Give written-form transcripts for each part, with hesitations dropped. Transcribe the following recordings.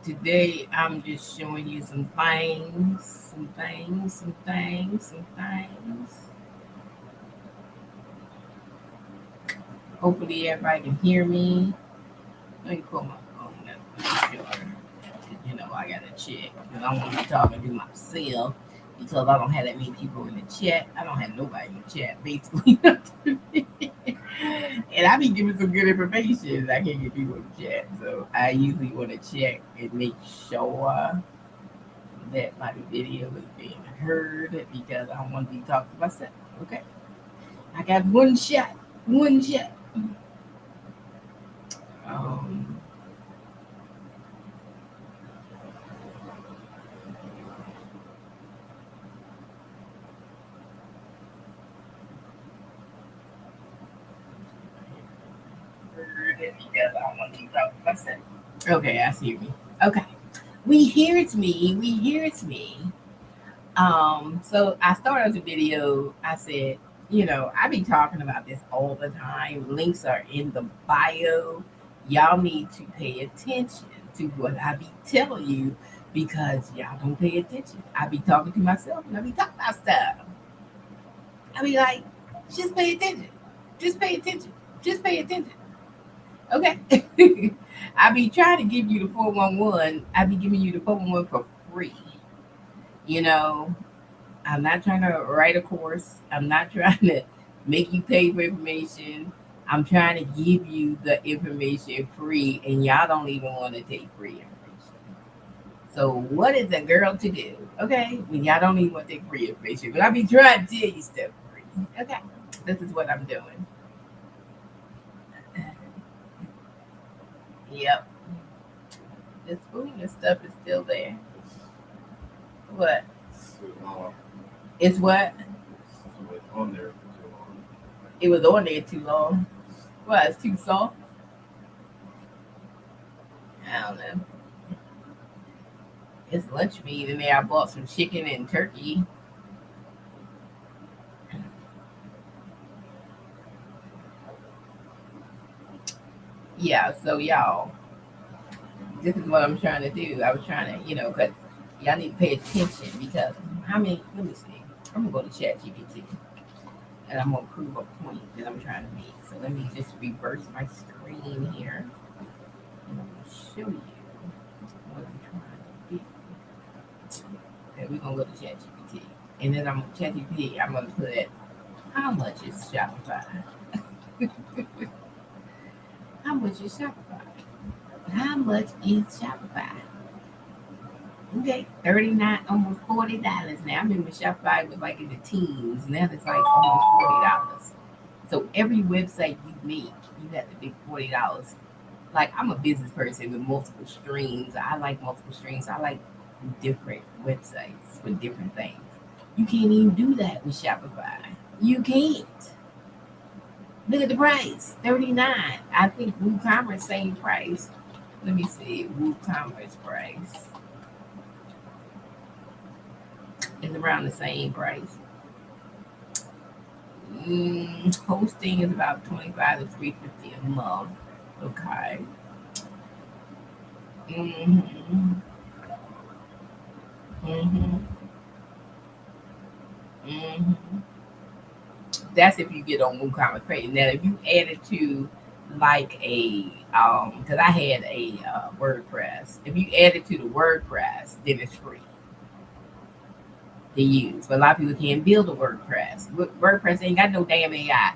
today I'm just showing you some things. Hopefully everybody can hear me. Let me pull my phone up. Make sure. I gotta check because I want to be talking to myself because I don't have that many people in the chat. I don't have nobody in the chat basically. And I be giving some good information. I can't get people in the chat, so I usually want to check and make sure that my video is being heard because I want to be talking to myself. Okay, I got one shot. Um, heard it because I want to be talking to myself. Okay, I see me. Okay, we hear it's me. We hear it's me. So I started the video. I said, I be talking about this all the time. Links are in the bio. Y'all need to pay attention to what I be telling you because y'all don't pay attention. I be talking to myself and I be talking about stuff. I be like, just pay attention. Just pay attention. Just pay attention. Okay. I be trying to give you the 411. I be giving you the 411 for free. You know, I'm not trying to write a course. I'm not trying to make you pay for information. I'm trying to give you the information free, and y'all don't even want to take free information. So, what is a girl to do? Okay, when y'all don't even want to take free information, but I be trying to tell you stuff free. Okay, this is what I'm doing. Yep, this food and stuff is still there. What? It's what? It was on there too long. What? It's too soft. I don't know. It's lunch meat in there. I bought some chicken and turkey. Yeah, so y'all, this is what I'm trying to do. I was trying to, because y'all need to pay attention because let me see. I'm going to go to Chat GPT and I'm going to prove a point that I'm trying to make. So let me just reverse my screen here and I'm going to show you what I'm trying to do. Okay, we're going to go to Chat GPT. And then I'm Chat GPT, I'm going to put how much is Shopify? How much is Shopify? How much is Shopify? Okay, 39, almost $40 now. I remember Shopify was like in the teens. Now it's like almost $40. So every website you make, you have to pay $40. Like I'm a business person with multiple streams. I like multiple streams. I like different websites with different things. You can't even do that with Shopify. You can't. Look at the price, 39. I think WooCommerce same price. Let me see, WooCommerce price is around the same price. Hosting is about 25 to 350 a month. Okay. Mm-hmm. Mm-hmm. Mm-hmm. That's if you get on WooCommerce page. Now, if you add it to like because I had a WordPress. If you add it to the WordPress, then it's free to use. But a lot of people can't build a WordPress. WordPress ain't got no damn AI.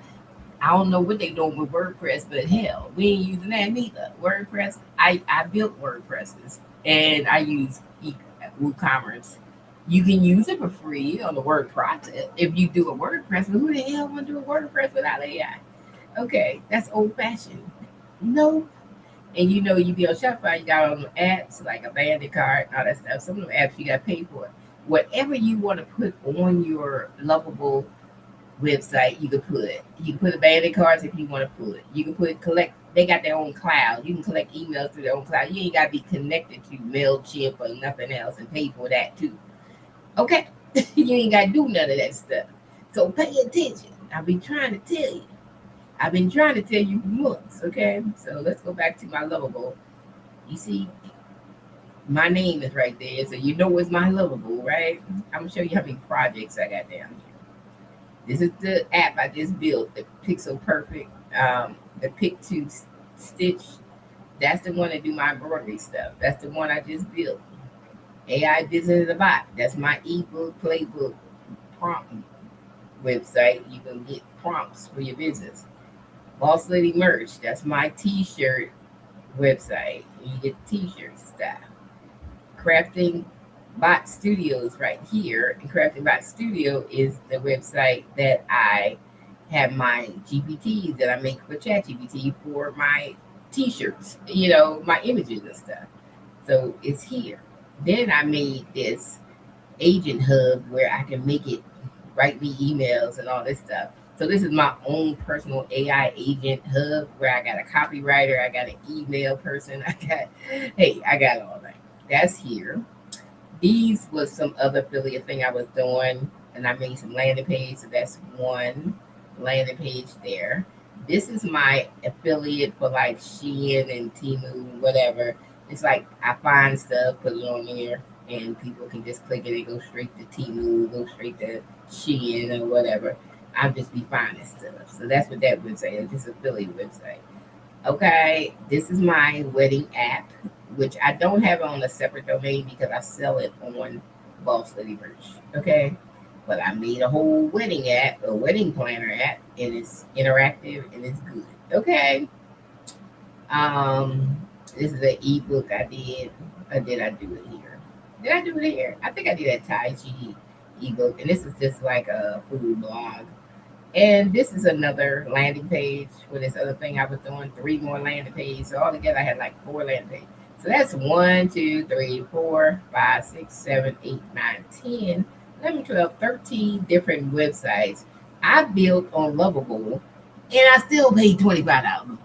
I don't know what they doing with WordPress, but hell, we ain't using that neither. WordPress, I built WordPresses and I use WooCommerce. You can use it for free on the word process if you do a WordPress, but who the hell want to do a WordPress without AI? Okay, that's old fashioned. No. And you be on Shopify, you got on apps like a bandit card, all that stuff. Some of the apps you got to pay for it. Whatever you want to put on your lovable website, you can put. You can put abandoned cards if you want to put. You can put collect. They got their own cloud. You can collect emails through their own cloud. You ain't got to be connected to Mailchimp or nothing else and pay for that too. Okay, you ain't got to do none of that stuff. So pay attention. I've been trying to tell you. I've been trying to tell you for months. Okay, so let's go back to my lovable. You see, My name is right there, so you know it's my lovable, right? I'm gonna show you how many projects I got down here. This is the app I just built, the Pixel Perfect, the Pick to Stitch. That's the one that do my embroidery stuff. That's the one I just built. AI Business is a Bot. That's my ebook playbook prompt website. You can get prompts for your business. Boss Lady Merch. That's my T-shirt website. You get T-shirt stuff. Crafting Bot Studios right here. And Crafting Bot Studio is the website that I have my GPTs that I make for ChatGPT for my T-shirts. My images and stuff. So it's here. Then I made this agent hub where I can make it write me emails and all this stuff. So this is my own personal AI agent hub where I got a copywriter, I got an email person, I got all that. That's here. These was some other affiliate thing I was doing, and I made some landing page. So that's one landing page there. This is my affiliate for like Shein and Temu, whatever. It's like I find stuff, put it on there, and people can just click it and go straight to Temu, go straight to Shein or whatever. I'll just be finding stuff. So that's what that website is, just affiliate website. Okay, this is my wedding app, which I don't have on a separate domain because I sell it on Boss Lady Merch. Okay, but I made a whole wedding app, a wedding planner app, and it's interactive and it's good. Okay, this is an ebook I did. Or did I do it here? Did I do it here? I think I did a Tai Chi ebook, and this is just like a food blog. And this is another landing page for this other thing I was doing, three more landing pages. So altogether, I had like four landing pages. So that's 1, 2, 3, 4, 5, 6, 7, 8, 9, 10, 11, 12, 13 different websites I built on Lovable, and I still paid $25.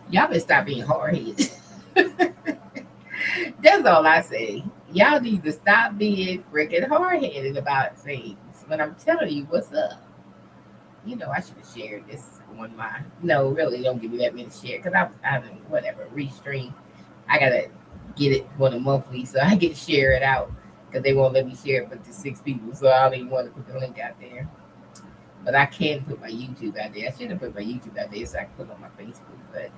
Y'all better stop being hard headed. That's all I say. Y'all need to stop being freaking hard headed about things. But I'm telling you what's up. I should have shared this on my. No, really, don't give me that many share because I was having whatever restream. I gotta get it for the monthly so I can share it out because they won't let me share it but to 6 people. So I don't even want to put the link out there. But I can put my YouTube out there. I should have put my YouTube out there so I can put it on my Facebook. But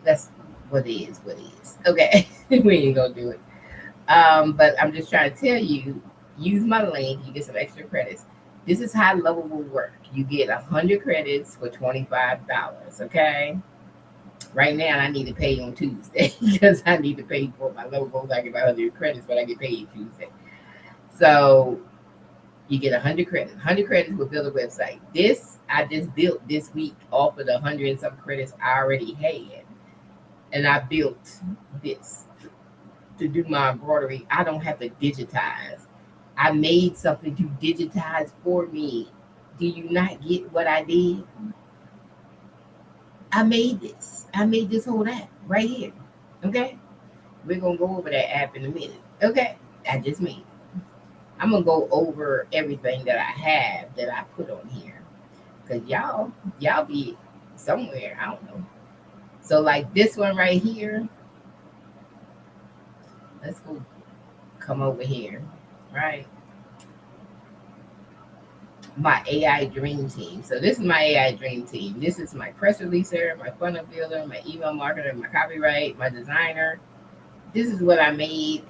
that's what it is. What it is. Okay, we ain't gonna do it. But I'm just trying to tell you, use my link, you get some extra credits. This is how Level will work. You get 100 credits for $25. Okay. Right now, I need to pay on Tuesday because I need to pay for my Level. I get 100 credits, but I get paid Tuesday. So you get 100 credits. 100 credits will build a website. This I just built this week off of the 100 and some credits I already had, and I built this to do my embroidery. I don't have to digitize. I made something to digitize for me. Do you not get what I did? I made this. I made this whole app right here. Okay? We're going to go over that app in a minute. Okay? I just made it. I'm going to go over everything that I have that I put on here. Because y'all be somewhere. I don't know. So like this one right here. Let's go come over here. Right? My AI dream team. So this is my AI dream team. This is my press releaser, my funnel builder, my email marketer, my copyright, my designer. This is what I made.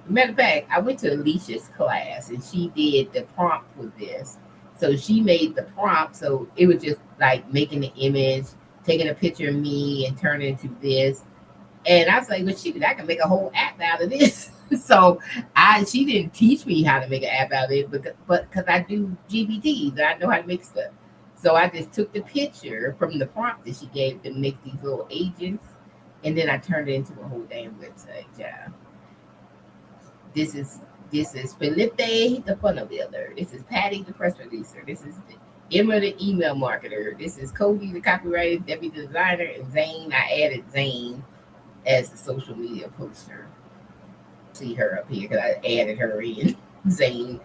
Matter of fact, I went to Alicia's class and she did the prompt with this. So she made the prompt. So it was just like making the image, taking a picture of me and turning it into this. And I was like, well, shoot, I can make a whole app out of this. So she didn't teach me how to make an app out of it, but because I do GPTs, I know how to make stuff. So I just took the picture from the prompt that she gave to make these little agents, and then I turned it into a whole damn website. Yeah. This is Felipe, the funnel builder. This is Patty, the press releaser. This is Emma, the email marketer. This is Cody, the copywriter, deputy designer, and Zane. I added Zane as the social media poster. See her up here because I added her in, Zane.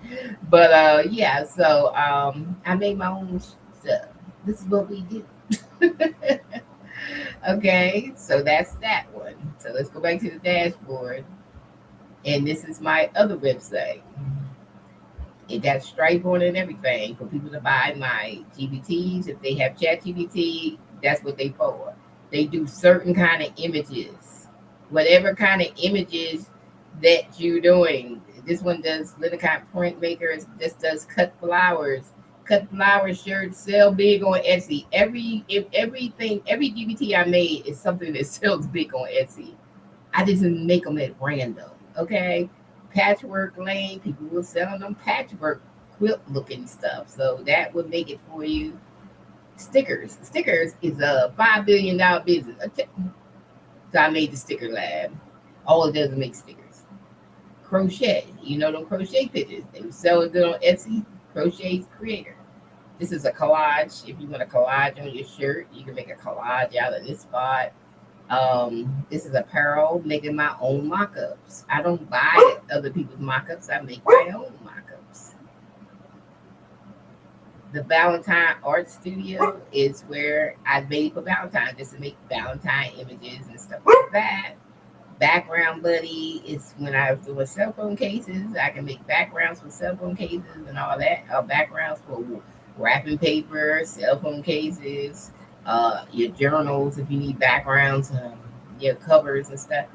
But yeah, so I made my own stuff. This is what we do. Okay, so that's that one. So let's go back to the dashboard. And this is my other website. It got Stripe on it and everything for people to buy my GBTs. If they have Chat GBT, that's what they for. They do certain kind of images, whatever kind of images that you're doing. This one does Littlecott printmakers. This does cut flowers shirts, sell big on Etsy. Everything, every GBT I made is something that sells big on Etsy. I didn't make them at random. Okay, Patchwork Lane, people were selling them patchwork quilt looking stuff, so that would make it for you. Stickers is a $5 billion business. So I made the sticker lab. All it does is make stickers. Crochet, you know them crochet pictures. They sell it good on Etsy. Crochet Creator. This is a collage. If you want a collage on your shirt, you can make a collage out of this spot. This is apparel, making my own mock-ups. I don't buy other people's mock-ups. I make my own mock-ups. The Valentine Art Studio is where I made for Valentine, just to make Valentine images and stuff like that. Background Buddy is when I was doing cell phone cases. I can make backgrounds for cell phone cases and all that. Backgrounds for wrapping paper, cell phone cases, your journals if you need backgrounds, your covers and stuff.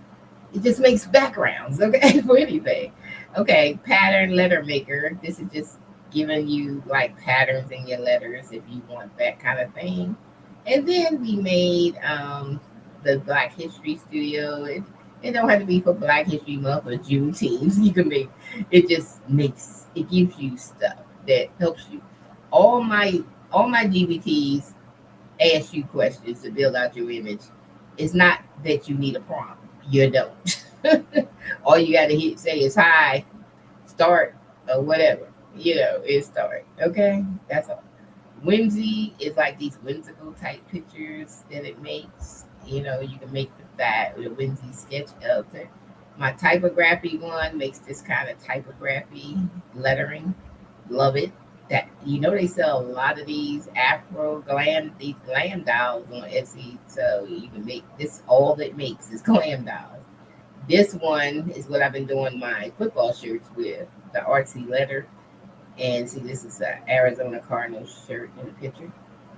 It just makes backgrounds, okay, for anything. Okay, Pattern Letter Maker. This is just giving you like patterns in your letters if you want that kind of thing. And then we made the Black History Studio. It don't have to be for Black History Month or Juneteenth. You can make it. Just makes it gives you stuff that helps you. All my all my GBTs ask you questions to build out your image. It's not that you need a prompt. You don't. All you got to say is hi, start, or whatever. It's start. Okay, that's all. Whimsy is like these whimsical type pictures that it makes. You can make that with a whimsy sketch of it. My typography one makes this kind of typography lettering. Love it. That they sell a lot of these glam dolls on Etsy. So you can make this. All it makes is glam dolls. This one is what I've been doing my football shirts with, the artsy letter. And see, this is an Arizona Cardinals shirt in the picture.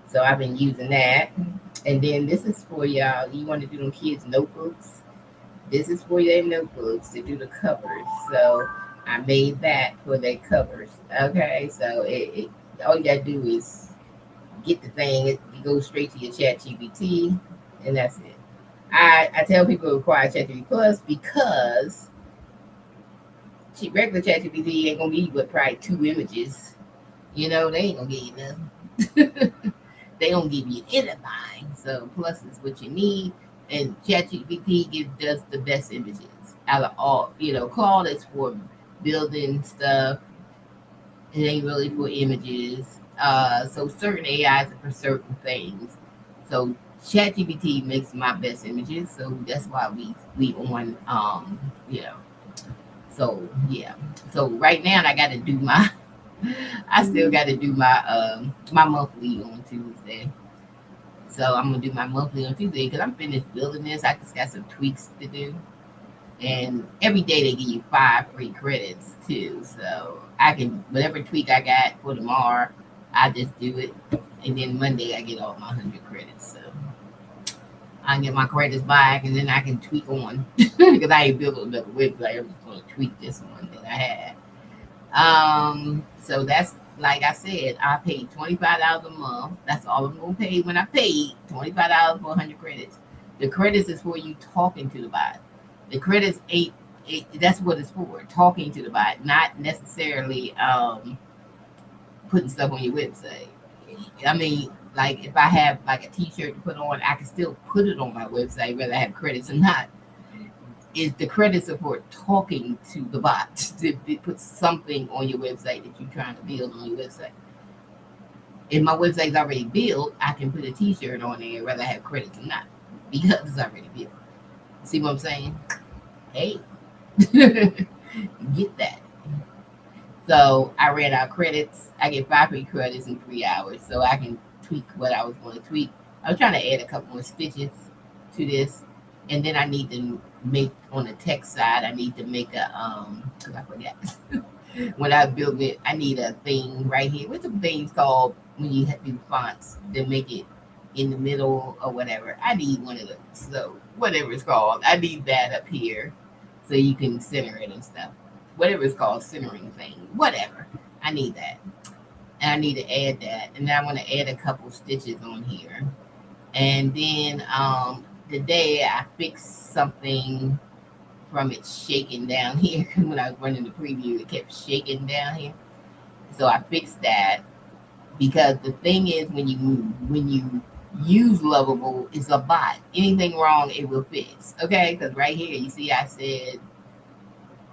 So I've been using that. And then this is for y'all. You want to do them kids' notebooks. This is for their notebooks to do the covers. So I made that for their covers. Okay, so it all you gotta do is get the thing. It goes straight to your Chat GPT, and that's it. I tell people to require Chat GPT Plus because regular Chat GPT ain't gonna give you but probably two images. They ain't gonna give you nothing. They don't give you anything. So Plus is what you need, and ChatGPT does the best images out of all. Claude is for building stuff. It ain't really for images. So certain AIs are for certain things. So ChatGPT makes my best images. So that's why we on So yeah. So right now I got to do my. I still got to do my monthly on Tuesday. So I'm gonna do my monthly on Tuesday because I'm finished building this. I just got some tweaks to do, and every day they give you 5 free credits too. So I can whatever tweak I got for tomorrow, I just do it, and then Monday I get all my 100 credits. So I can get my credits back, and then I can tweak on because I ain't built another website. I'm just gonna tweak this one that I had. So that's like I said, I paid $25 a month. That's all I'm gonna pay when I paid $25 for 100 credits. The credits is for you talking to the bot. The credits ain't. That's what it's for. Talking to the bot, not necessarily putting stuff on your website. I mean, like if I have like a T-shirt to put on, I can still put it on my website whether I have credits or not. Is the credit support talking to the bot to put something on your website that you're trying to build on your website. If my website's already built, I can put a T-shirt on there whether I have credits or not because it's already built. See what I'm saying? Hey, get that. So I ran out credits. I get 5 free credits in 3 hours, so I can tweak what I was going to tweak. I was trying to add a couple more stitches to this, and then I need to make on the text side. I need to make a because I forgot when I build it. I need a thing right here. What's the things called when you do fonts to make it in the middle or whatever? I need one of those. So whatever it's called, I need that up here so you can center it and stuff. Whatever it's called, centering thing, whatever. I need that. And I need to add that. And then I want to add a couple stitches on here. And then today I fixed something from it shaking down here. When I was running the preview, it kept shaking down here. So I fixed that because the thing is when you use Lovable, it's a bot. Anything wrong, it will fix. Okay, because right here you see I said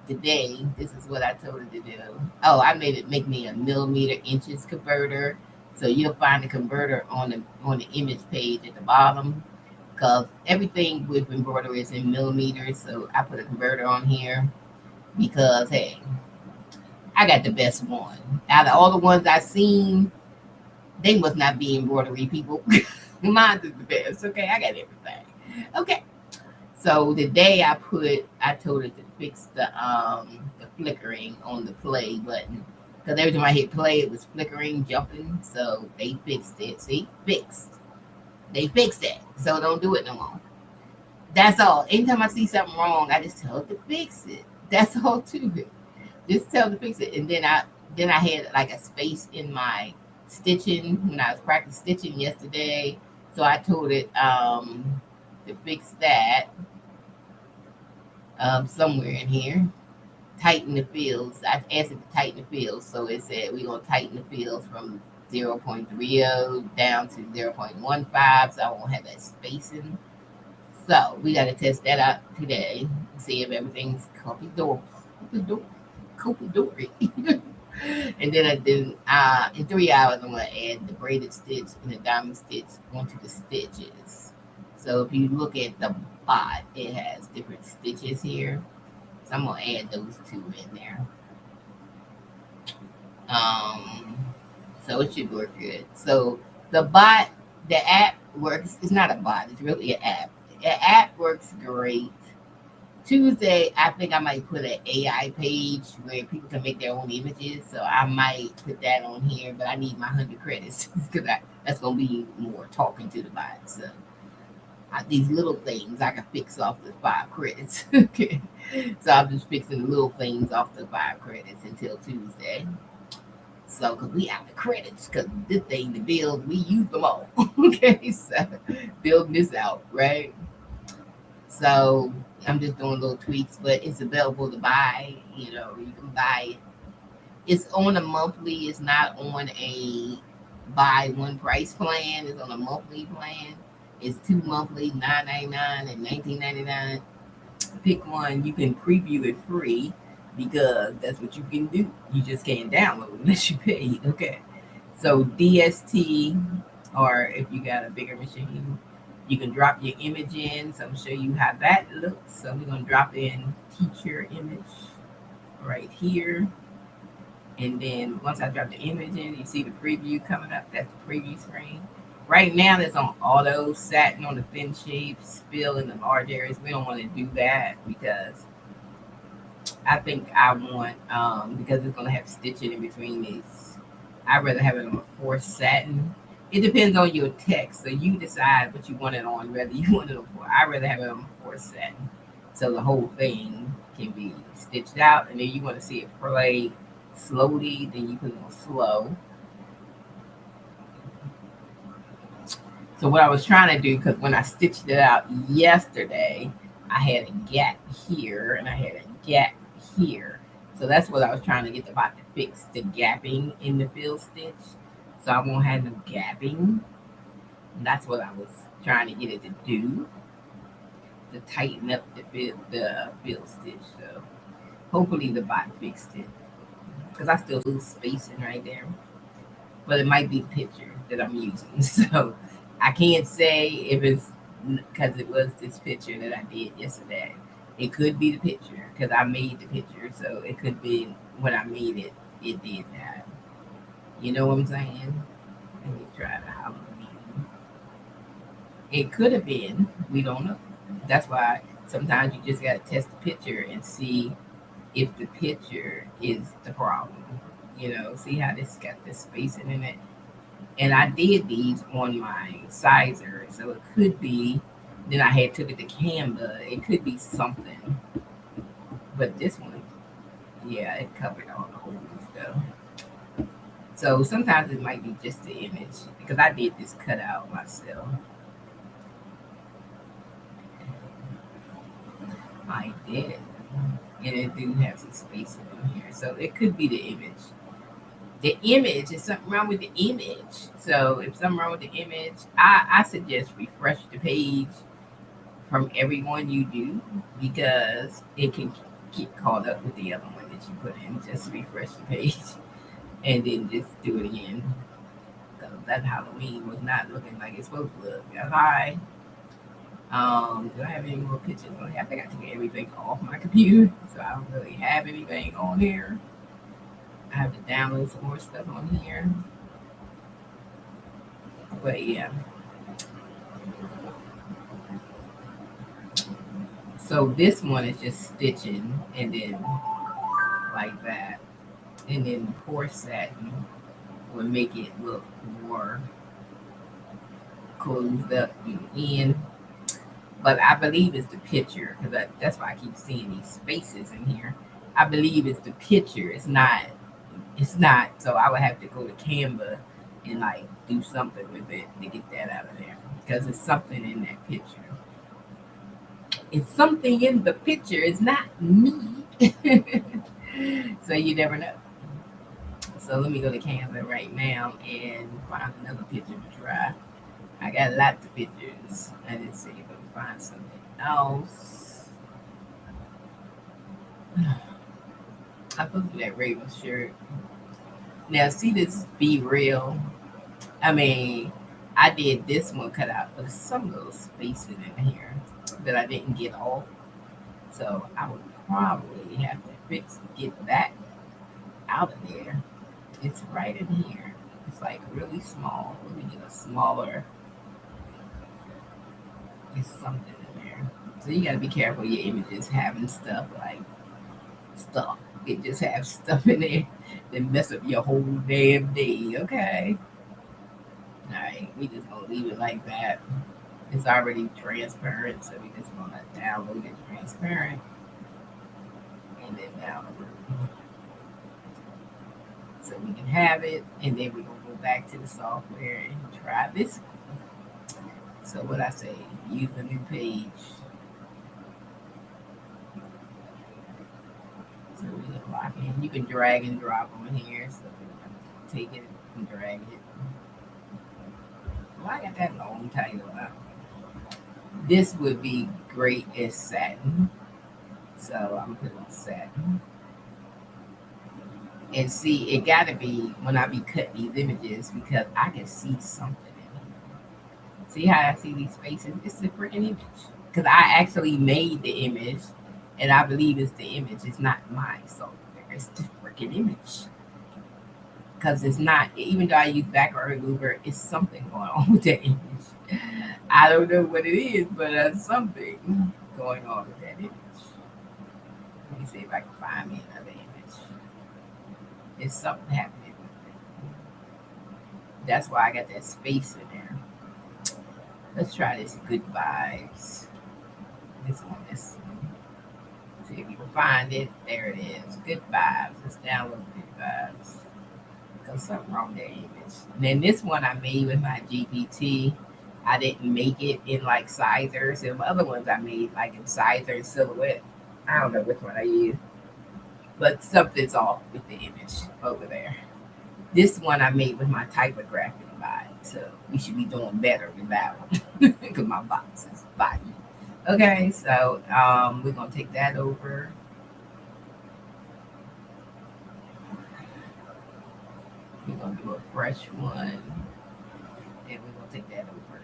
today, this is what I told it to do. Oh, I made it make me a millimeter inches converter. So you'll find the converter on the image page at the bottom because everything with embroidery is in millimeters. So I put a converter on here because hey, I got the best one. Out of all the ones I've seen, they must not be embroidery people. Mine is the best. Okay, I got everything. Okay. So today I told it to fix the flickering on the play button. Because every time I hit play it was flickering, jumping. So they fixed it. See? Fixed. They fixed it. So don't do it no more. That's all. Anytime I see something wrong, I just tell it to fix it. That's all to it. Just tell it to fix it. And then I had like a space in my stitching when I was practicing stitching yesterday. So I told it to fix that somewhere in here. Tighten the fields. I asked it to tighten the fields. So it said we're going to tighten the fields from 0.30 down to 0.15 so I won't have that spacing. So we got to test that out today. See if everything's copy-dory. And then in 3 hours I'm going to add the braided stitch and the diamond stitch onto the stitches. So if you look at the bot, it has different stitches here. So I'm gonna add those two in there. So it should work good. So the bot, the app works. It's not a bot. It's really an app. The app works great. Tuesday, I think I might put an AI page where people can make their own images. So I might put that on here, but I need my 100 credits because that's gonna be more talking to the bot. So these little things I can fix off the 5 credits. Okay. So I'm just fixing the little things off the 5 credits until Tuesday. So, because we have the credits, because this thing to build, we use them all. Okay. So, building this out, right? So, I'm just doing little tweaks, but it's available to buy. You can buy it. It's on a monthly, it's not on a buy one price plan, it's on a monthly plan. It's 2 monthly, $9.99 and $19.99. Pick one. You can preview it free because that's what you can do. You just can't download unless you pay. Okay. So DST, or if you got a bigger machine, you can drop your image in. So I'm gonna show you how that looks. So we're gonna drop in teacher image right here. And then once I drop the image in, you see the preview coming up. That's the preview screen. Right now, it's on auto, satin on the thin shapes, fill in the large areas. We don't want to do that because I think I want, because it's going to have stitching in between these. I'd rather have it on a forced satin. It depends on your text. So you decide what you want it on, whether you want it on, I'd rather have it on a forced satin. So the whole thing can be stitched out. And then you want to see it play slowly, then you put it on slow. So what I was trying to do, because when I stitched it out yesterday, I had a gap here and I had a gap here. So that's what I was trying to get the bot to fix, the gapping in the fill stitch. So I won't have no gapping. And that's what I was trying to get it to do, to tighten up the fill stitch. So hopefully the bot fixed it, because I still lose spacing right there. But it might be the picture that I'm using. So I can't say if it's because it was this picture that I did yesterday. It could be the picture because I made the picture. So it could be when I made it, it did that. You know what I'm saying? Let me try the Halloween. It could have been. We don't know. That's why sometimes you just got to test the picture and see if the picture is the problem. See how this got this spacing in it. And I did these on my sizer, so it could be. Then I had took it to Canva. It could be something, but this one, yeah, it covered all the holes though. So sometimes it might be just the image because I did this cutout myself. I did, and it do have some spacing in here, so it could be the image. The image is something wrong with the image. So if something wrong with the image, I suggest refresh the page from every one you do because it can get caught up with the other one that you put in. Just refresh the page and then just do it again. Because that Halloween was not looking like it's supposed to look. Hi. Do I have any more pictures on here? I think I took everything off my computer, so I don't really have anything on here. I have to download some more stuff on here. But yeah. So this one is just stitching and then like that. And then pour satin will make it look more closed up in. But I believe it's the picture because that's why I keep seeing these spaces in here. I believe it's the picture. It's not. It's not. So I would have to go to Canva and like do something with it to get that out of there because it's something in that picture. It's something in the picture. It's not me. So you never know. So let me go to Canva right now and find another picture to try. I got lots of pictures. Let's see if I can find something else. I put that Raven shirt. Now see this Be Real. I mean, I did this one cut out, but there's some little spaces in here that I didn't get off. So I would probably have to get that out of there. It's right in here. It's like really small. Let me get a smaller. It's something in there. So you got to be careful your images having stuff like stuff. It just have stuff in there that mess up your whole damn day. Okay. All right. We just gonna leave it like that. It's already transparent, so we just gonna download it transparent and then download it. So we can have it, and then we're gonna go back to the software and try this. So what I say, use the new page. So we can lock in. You can drag and drop on here. So take it and drag it. Well, I got that long title out. This would be great as satin. So I'm putting on satin. And see, it gotta be when I be cutting these images because I can see something in here. See how I see these spaces? It's a freaking image. Because I actually made the image and I believe it's the image. It's not my software. It's the freaking image. Because it's not, even though I use background remover, it's something going on with that image. I don't know what it is, but there's something going on with that image. Let me see if I can find me another image. There's something happening with it. That's why I got that space in there. Let's try this good vibes. This one, this one. See if you can find it. There it is. Good vibes. Let's download good vibes. Because something wrong with that image. And then this one I made with my GPT. I didn't make it in like sizers. And the other ones I made like in sizer and silhouette. I don't know which one I used. But something's off with the image over there. This one I made with my typographic vibe. So we should be doing better with that one. Because my box is fine. Okay, so we're gonna take that over. We're gonna do a fresh one, and we're gonna take that over.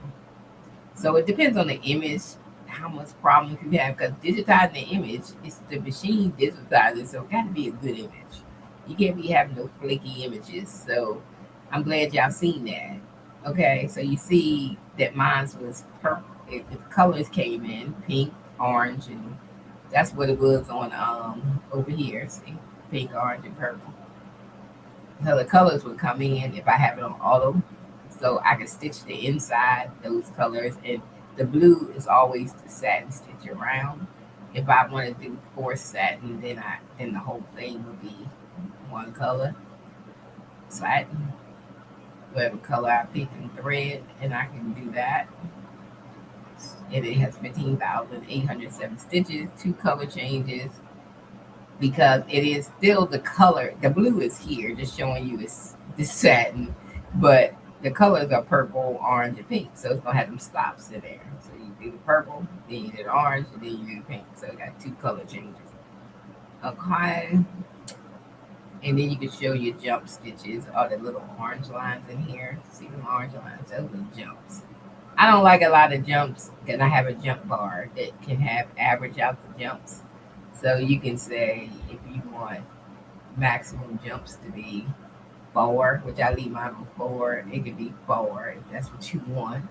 So it depends on the image, how much problems you have, because digitizing the image, it's the machine digitizing, so it got to be a good image. You can't be having no flaky images. So I'm glad y'all seen that. Okay, so you see that mine was purple. The colors came in pink, orange, and that's what it was on over here. See, pink, orange, and purple. So the colors would come in if I have it on auto, so I can stitch the inside those colors. And the blue is always the satin stitch around. If I want to do forced satin, then the whole thing would be one color satin, whatever color I pick in thread, and I can do that. And it has 15,807 stitches, two color changes, because it is still the color. The blue is here, just showing you it's the satin, but the colors are purple, orange, and pink. So it's gonna have them stops in there. So you do the purple, then you do the orange, and then you do the pink. So it got two color changes. Okay. And then you can show your jump stitches, all the little orange lines in here. See them orange lines? Those are jumps. I don't like a lot of jumps because I have a jump bar that can have average out the jumps. So you can say if you want maximum jumps to be four, which I leave mine on four, it could be four if that's what you want.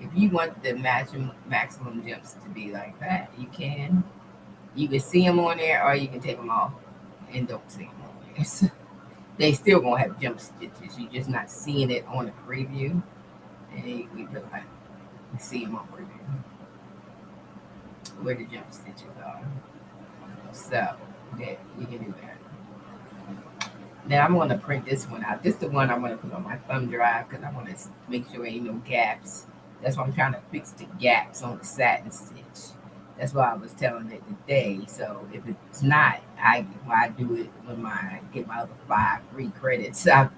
If you want the maximum jumps to be like that, you can. You can see them on there, or you can take them off and don't see them on there. So they still gonna have jump stitches. You're just not seeing it on the preview, and we put like you see them on preview where the jump stitches are. So that you can do that. Now I'm going to print this one out. This is the one I'm going to put on my thumb drive because I want to make sure ain't no gaps. That's why I'm trying to fix the gaps on the satin stitch. That's why I was telling it today. So if it's not, I do it when I get my other 5 free credits. I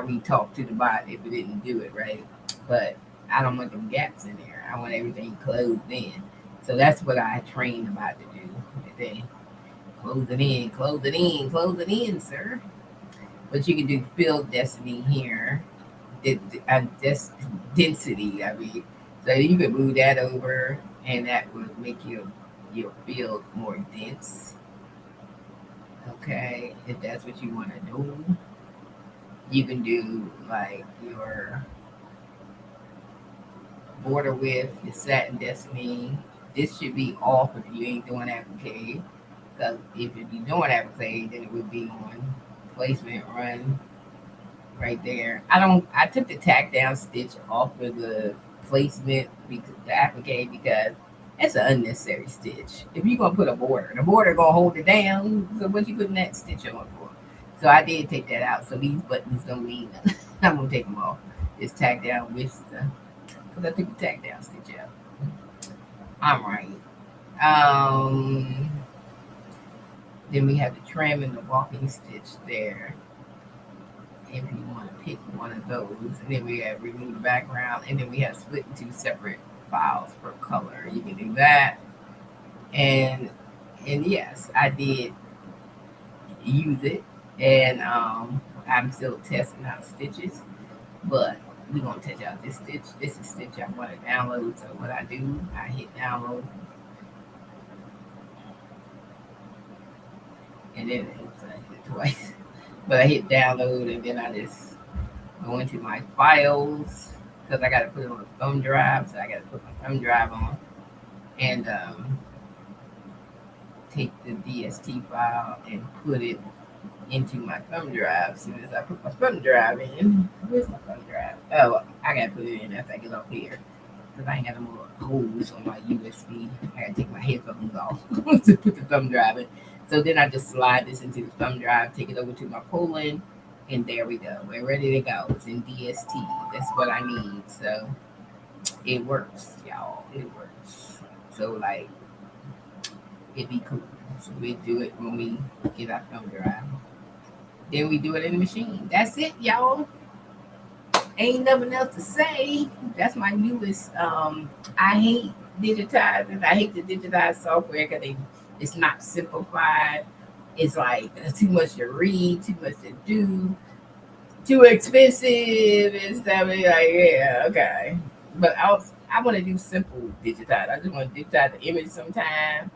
re-talk to the bot if it didn't do it right. But I don't want them gaps in there. I want everything closed in. So that's what I trained about to do today. Close it in, close it in, close it in, sir. But you can do field destiny here, this density. I mean, so you can move that over, and that would make your field more dense. Okay, if that's what you want to do, you can do like your border width, your satin destiny. This should be off if you ain't doing applique. Because if you're doing applique, then it would be on placement run right there. I took the tack down stitch off of the placement because the applique because it's an unnecessary stitch. If you're gonna put a border, the border gonna hold it down. So what you putting that stitch on for? So I did take that out. So these buttons don't mean nothing. I'm gonna take them off. Just tack down with the because I took the tack down stitch out. All right. Um then we have the trim and the walking stitch there. If you want to pick one of those, and then we have remove the background, and then we have split into separate files per color. You can do that, and yes, I did use it, and I'm still testing out stitches, but we're gonna test out this stitch. This is stitch I want to download. So what I do, I hit download, and then I hit it twice. But I hit download, and then I just go into my files because I got to put it on a thumb drive. So I got to put my thumb drive on and take the DST file and put it into my thumb drive. As soon as I put my thumb drive in, where's my thumb drive? Oh, I got to put it in after I get up here because I ain't got no more holes on my USB. I got to take my headphones off to put the thumb drive in. So then I just slide this into the thumb drive, take it over to my Poland, and there we go. We're ready to go. It's in DST. That's what I need. So it works, y'all. It works. So like it'd be cool. So we do it when we get our thumb drive. Then we do it in the machine. That's it, y'all. Ain't nothing else to say. That's my newest. I hate digitizing. I hate the digitized software because it's not simplified. It's like too much to read, too much to do, too expensive and stuff. Like, yeah, okay. But I want to do simple digitize. I just want to digitize the image sometime.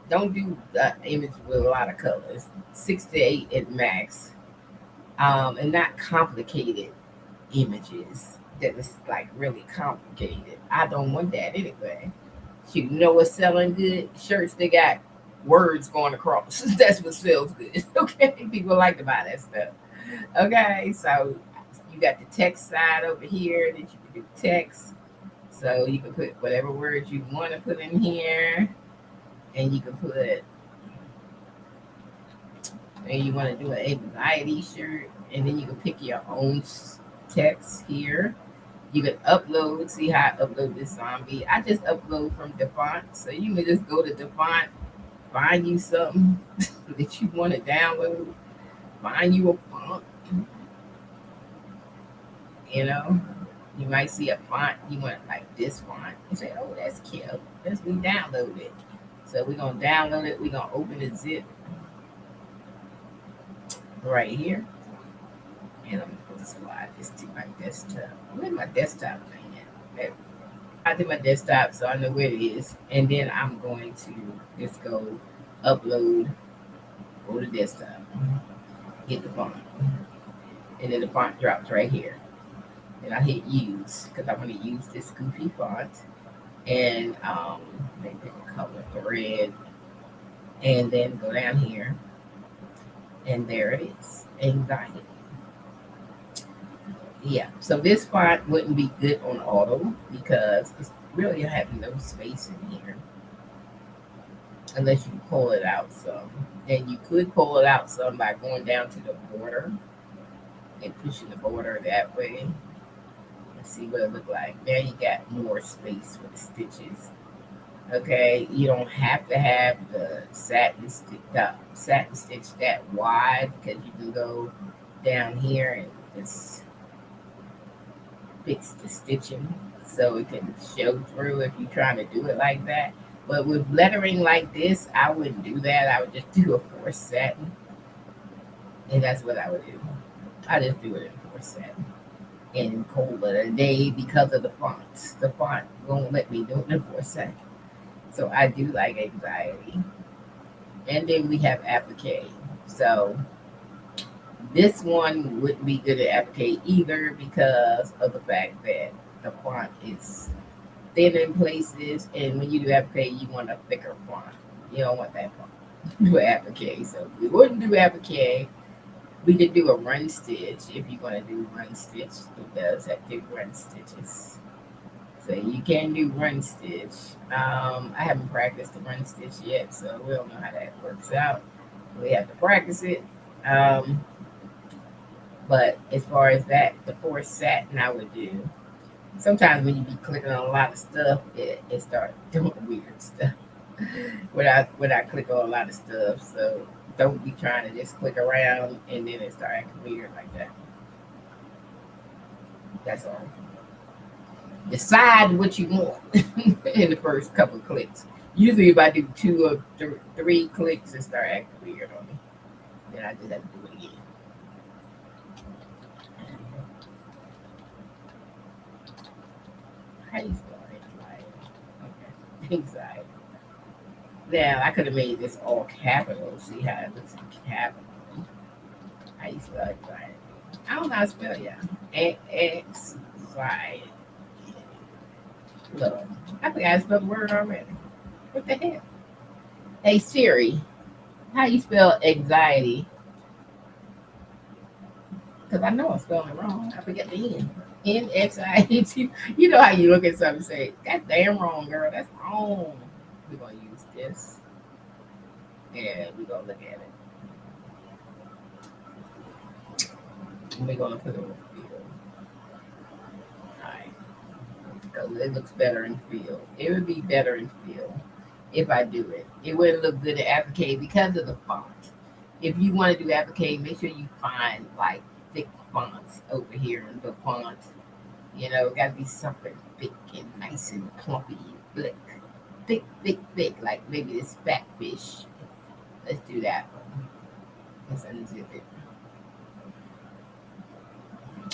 Don't do the image with a lot of colors. 6 to 8 at max. And not complicated images. that is like really complicated. I don't want that anyway. You know what's selling good? Shirts that got words going across. That's what sells good. Okay, people like to buy that stuff. Okay, so you got the text side over here that you can do text. So you can put whatever words you want to put in here, and you can put, and you want to do an anxiety shirt, and then you can pick your own text here. You can upload. See how I upload this zombie? I just upload from the font, so you can just go to the font, find you something that you want to download, find you a font. You know, you might see a font you want like this font. You say, "Oh, that's cute. Let's we download it." So we're gonna download it. We're gonna open the zip right here, and I'm gonna slide this to my desktop. Where's my desktop thing at? There. I did my desktop, so I know where it is. And then I'm going to just go upload, go to desktop, get the font, and then the font drops right here. And I hit use because I want to use this goofy font. And maybe pick a color, red, and then go down here, and there it is, anxiety. Yeah, so this font wouldn't be good on auto because it's really having no space in here unless you pull it out some. And you could pull it out some by going down to the border and pushing the border that way. Let's see what it look like. Now you got more space for the stitches. Okay, you don't have to have the satin stitch that wide because you can go down here and just fix the stitching so it can show through if you're trying to do it like that. But with lettering like this, I wouldn't do that. I would just do a forced satin, and that's what I would do. I just do it in forced satin and cold letter day because of the fonts. The font won't let me do it in forced satin. So I do like anxiety. And then we have applique. So this one wouldn't be good at applique either because of the fact that the font is thin in places. And when you do applique, you want a thicker font. You don't want that font. Do applique. So we wouldn't do applique. We could do a run stitch if you're going to do run stitch. It does have big run stitches. So you can do run stitch. I haven't practiced the run stitch yet, so we don't know how that works out. We have to practice it. But as far as that, the forced satin I would do. Sometimes when you be clicking on a lot of stuff, it starts doing weird stuff. when I click on a lot of stuff, so don't be trying to just click around and then it start acting weird like that. That's all. Decide what you want in the first couple of clicks. Usually, if I do two or three clicks, it start acting weird on me. Then I just have to do it again. How do you spell anxiety? Okay, anxiety. Now I could have made this all capital. See how it looks in capital. How you spell anxiety? I don't know how to spell yeah. Anxiety. Look, I think I spelled the word already. What the hell? Hey Siri, how you spell anxiety? Because I know I'm spelling it wrong. I forget the N. N-X-I-E-T. You know how you look at something and say, that's damn wrong, girl. That's wrong. We're going to use this. And we're going to look at it. And we're going to put it in the field. All right. Because it looks better in field. It would be better in field if I do it. It wouldn't look good at applique because of the font. If you want to do applique, make sure you find like thick fonts over here in the font. You know, it got to be something thick and nice and plumpy, thick, thick, thick, thick, like maybe this fat fish. Let's do that one. Let's unzip it.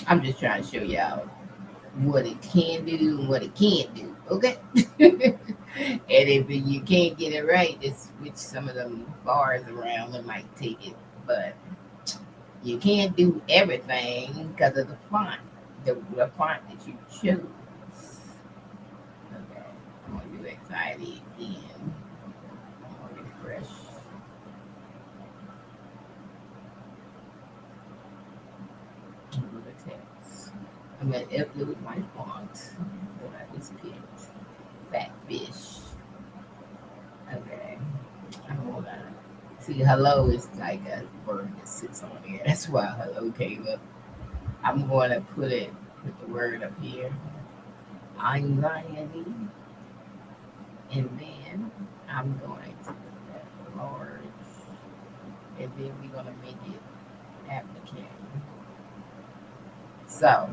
I'm just trying to show y'all what it can do and what it can't do. Okay. And if you can't get it right, just switch some of them bars around and might take it. But you can't do everything because of the font. the font that you choose. Okay, I'm gonna do anxiety again. I'm gonna refresh. Do the text. I'm gonna upload my font. What I just picked. Fat fish. Okay. Hold on. See, hello is like a word that sits on there. That's why hello came up. I'm going to put the word up here. Anxiety. And then I'm going to put that large. And then we're going to make it applicant. So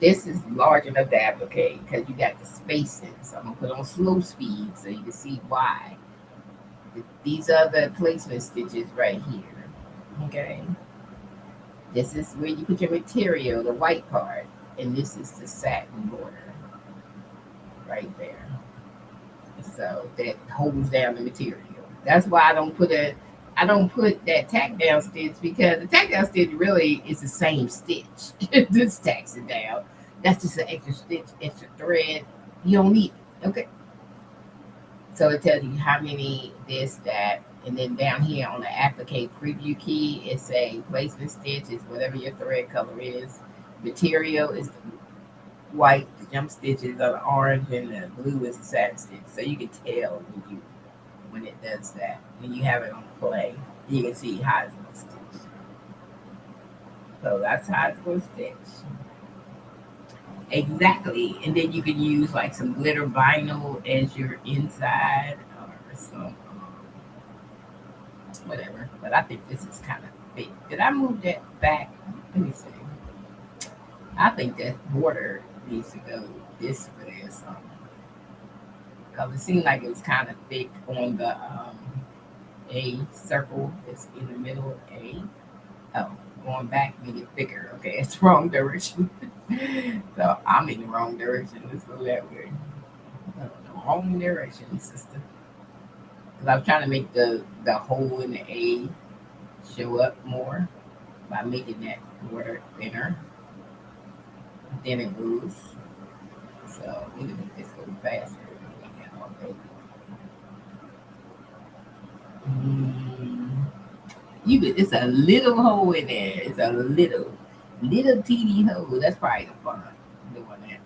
this is large enough to applicate because you got the spacing. So I'm going to put on slow speed so you can see why. These are the placement stitches right here. Okay. This is where you put your material, the white part. And this is the satin border right there. So that holds down the material. That's why I don't put that tack down stitch because the tack down stitch really is the same stitch. This tacks it down. That's just an extra stitch, extra thread. You don't need it. Okay. So it tells you how many this, that, and then down here on the applique preview key, it's a placement stitch, is whatever your thread color is. Material is white, the jump stitches are the orange, and the blue is the satin stitch. So you can tell when it does that. When you have it on play, you can see how it's going to stitch. So that's how it's going to stitch. Exactly. And then you can use like some glitter vinyl as your inside or some whatever. But I think this is kind of big. Did I move that back? Let me see. I think that border needs to go this way or something. Because it seemed like it was kind of thick on the A circle that's in the middle of A. Oh, going back, make it thicker. Okay, it's the wrong direction. So I'm in the wrong direction. Let's go that way. The wrong direction, sister. Because I was trying to make the hole in the A show up more by making that border thinner. Then it moves. So we need to make this go faster. Mm, you could, it's a little hole in there. It's a little teeny hole. That's probably the fun doing that.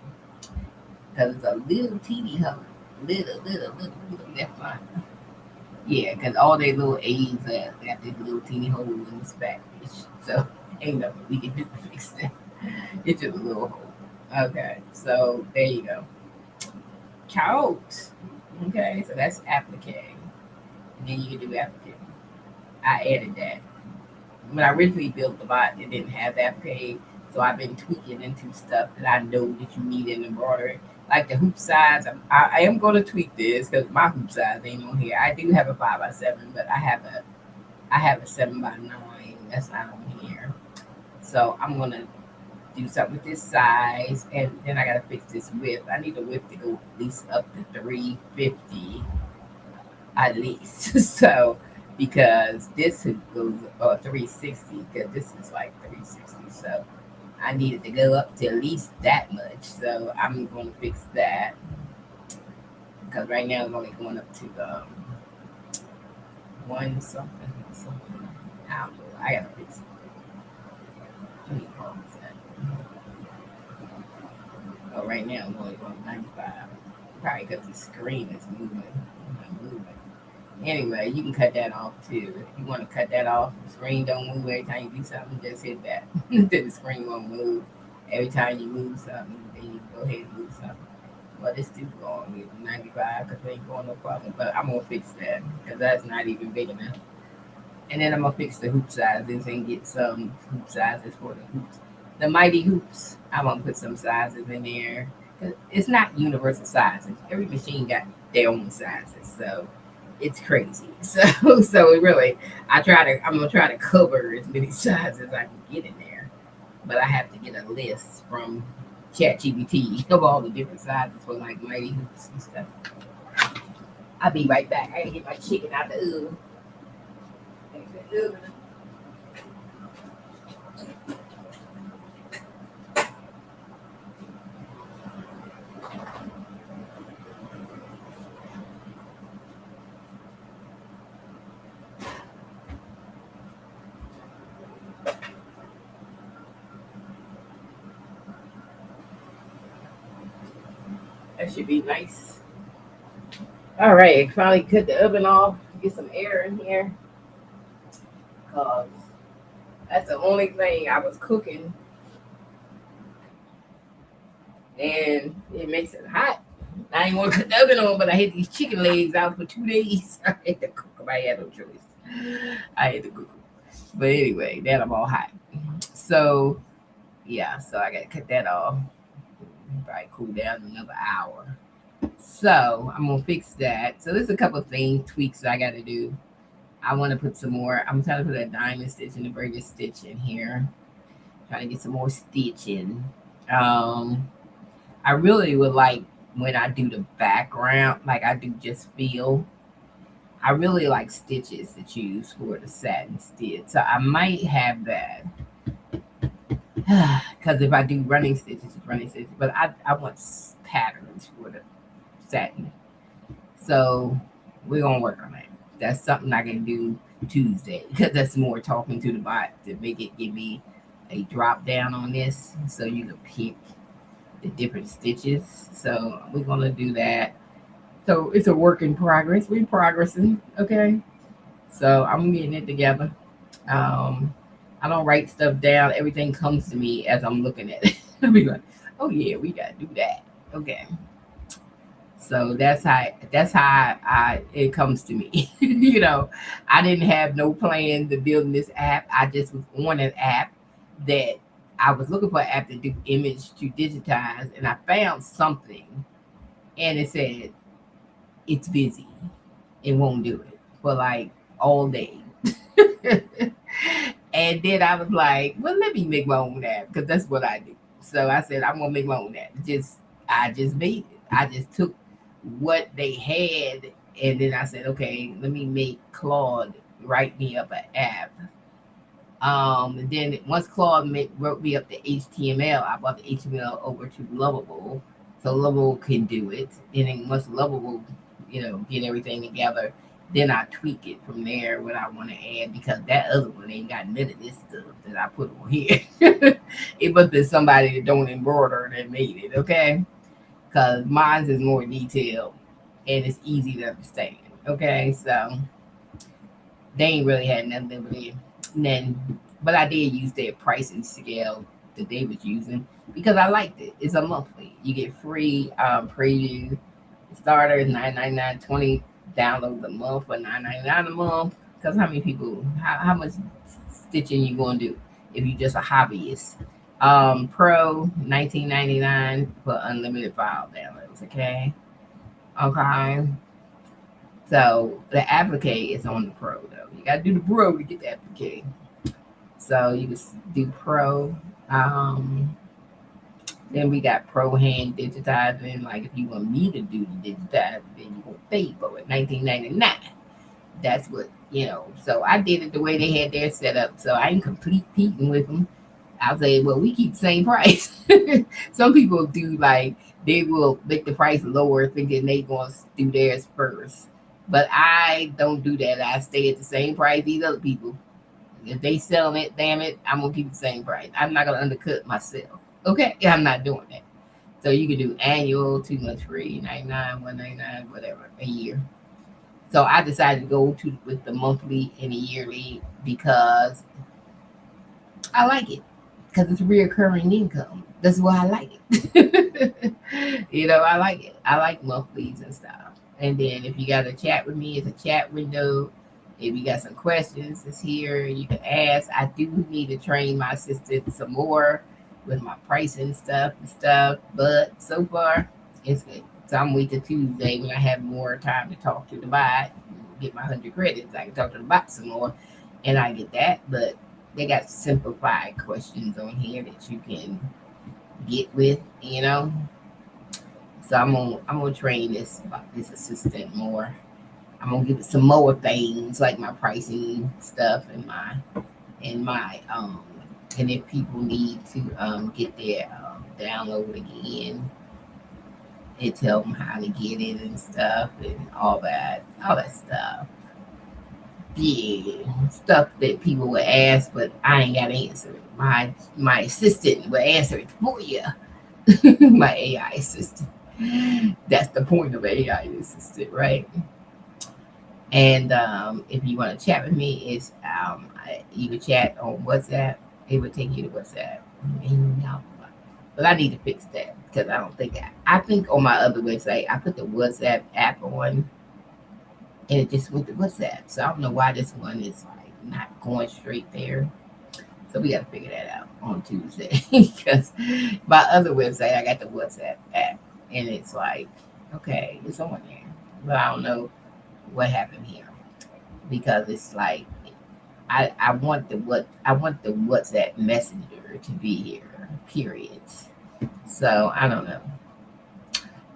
Because it's a little teeny hole. Little. That's fun. Yeah, because all their little A's got this little teeny hole in this back. So ain't nothing we can do to fix that. It's just a little hole. Okay, so there you go. Count. Okay, so that's applique. And then you can do applique. I added that. When I originally built the bot, it didn't have applique. So I've been tweaking into stuff that I know that you need in embroidery. Like the hoop size, I am going to tweak this because my hoop size ain't on here. I do have a 5x7, but I have a 7x9. That's not on here. So I'm gonna do something with this size, and then I gotta fix this width. I need the width to go at least up to 350 at least. So because this goes 360, because this is like 360. So I needed to go up to at least that much. So I'm going to fix that because right now it's only going up to one something. I don't know. I gotta fix it. Let me pause that. Oh, right now I'm only going 95. Probably because the screen is moving. Anyway, you can cut that off too. If you want to cut that off, the screen don't move every time you do something, just hit that. Then the screen won't move. Every time you move something, then you go ahead and move something. Well, it's still going with 95 because it ain't going no problem. But I'm going to fix that because that's not even big enough. And then I'm going to fix the hoop sizes and get some hoop sizes for the hoops. The Mighty Hoops, I'm going to put some sizes in there. It's not universal sizes. Every machine got their own sizes. So it's crazy. So really, I'm gonna try to cover as many sizes as I can get in there. But I have to get a list from ChatGPT of all the different sizes for like Mighty Hoops and stuff. I'll be right back. I gotta get my chicken out the oven. That should be nice. All right, finally cut the oven off. Get some air in here. Cause that's the only thing I was cooking, and it makes it hot. I didn't want to cut the oven on, but I had these chicken legs out for 2 days. I had to cook them. I had no choice. I had to cook them. But anyway, that I'm all hot. So yeah, so I gotta cut that off. Probably cool down another hour. So I'm gonna fix that. So there's a couple of things, tweaks that I gotta do. I want to put some more. I'm trying to put a diamond stitch and a braided stitch in here. Trying to get some more stitching. Um, I really would like when I do the background, like I do just feel. I really like stitches to choose for the satin stitch. So I might have that. Because if I do running stitches, it's running stitches. But I want patterns for the satin. So we're going to work on that. That's something I can do Tuesday. Because that's more talking to the bot to make it give me a drop down on this. So you can pick the different stitches. So we're going to do that. So it's a work in progress. We're progressing. Okay. So I'm getting it together. I don't write stuff down. Everything comes to me as I'm looking at it. I'll be like, oh yeah, we gotta do that. Okay. So that's how it comes to me. I didn't have no plan to build this app. I just was on an app that I was looking for an app to do image to digitize, and I found something, and it said it's busy. It won't do it for like all day. And then I was like, well, let me make my own app because that's what I do. So I said, I'm gonna make my own app. I just made it. I just took what they had, and then I said, okay, let me make Claude write me up an app. And then once Claude wrote me up the HTML, I brought the HTML over to Lovable, so Lovable can do it. And then once Lovable, get everything together, then I tweak it from there what I want to add because that other one ain't got none of this stuff that I put on here. It must be somebody that don't embroider that made it, okay? Because mine is more detailed and it's easy to understand, okay? So they ain't really had nothing with it. And then, but I did use their pricing scale that they was using because I liked it. It's a monthly. You get free preview. Starter is $9.99, 20 downloads a month for $9.99 a month. Because how many people, how much stitching you gonna do if you just a hobbyist? Pro $19.99 for unlimited file downloads. Okay. So the applique is on the Pro though. You gotta do the Pro to get the applique. So you can do Pro. Then we got Pro Hand digitizing. Like if you want me to do the digitizing, then you gonna pay for it. $19.99. That's what So I did it the way they had their setup. So I ain't competing with them. I'll say, well, we keep the same price. Some people do like they will make the price lower, thinking they gonna do theirs first. But I don't do that. I stay at the same price these other people. If they selling it, damn it, I'm gonna keep the same price. I'm not gonna undercut myself. Okay, I'm not doing that. So you can do annual, 2 months free, 99, 199, whatever, a year. So I decided to go with the monthly and the yearly because I like it. Because it's reoccurring income. That's why I like it. I like it. I like monthlies and stuff. And then if you got to chat with me, it's a chat window. If you got some questions, it's here. You can ask. I do need to train my assistant some more with my pricing stuff, but so far it's good. So I'm waiting Tuesday when I have more time to talk to the bot, get my 100 credits. I can talk to the bot some more, and I get that. But they got simplified questions on here that you can get with, So I'm gonna train this assistant more. I'm gonna give it some more things like my pricing stuff and my and if people need to get their download again, it tell them how to get it and stuff and all that stuff. Yeah, stuff that people would ask, but I ain't got to answer it. My assistant will answer it for you. My AI assistant. That's the point of AI assistant, right? And if you want to chat with me, it's you can chat on WhatsApp. It would take you to WhatsApp. But I need to fix that because I don't think I think on my other website I put the WhatsApp app on and it just went to WhatsApp. So I don't know why this one is like not going straight there. So we got to figure that out on Tuesday because my other website I got the WhatsApp app and it's like okay, it's on there, but I don't know what happened here because it's like I want the WhatsApp messenger to be here. Period. So I don't know.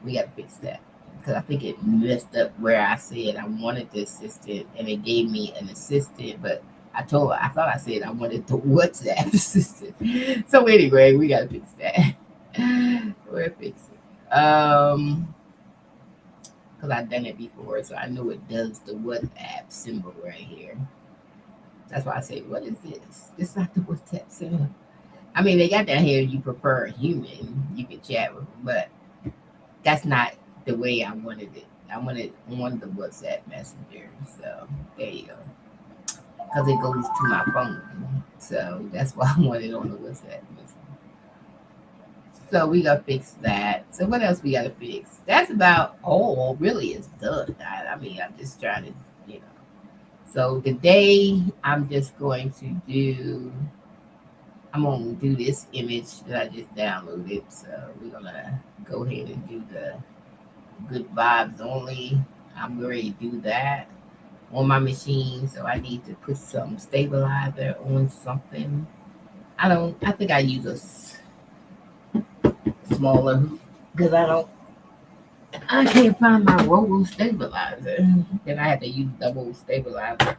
We got to fix that because I think it messed up where I said I wanted the assistant and it gave me an assistant, but I told her I thought I said I wanted the WhatsApp assistant. So anyway, we got to fix that. We'll fix it. Because I've done it before, so I know it does the WhatsApp symbol right here. That's why I say, what is this? It's not the WhatsApp symbol. I mean, they got down here. You prefer a human, you can chat with them, but that's not the way I wanted it. I wanted on the WhatsApp messenger. So there you go. Because it goes to my phone. So that's why I want it on the WhatsApp messenger. So we gotta fix that. So what else we gotta fix? That's about all really is done. I mean, I'm just trying to, you know. So today I'm just going to do. I'm gonna do this image that I just downloaded. So we're gonna go ahead and do the good vibes only. I'm ready to do that on my machine. So I need to put some stabilizer on something. I think I use smaller because I can't find my robo stabilizer. Then I have to use double stabilizer.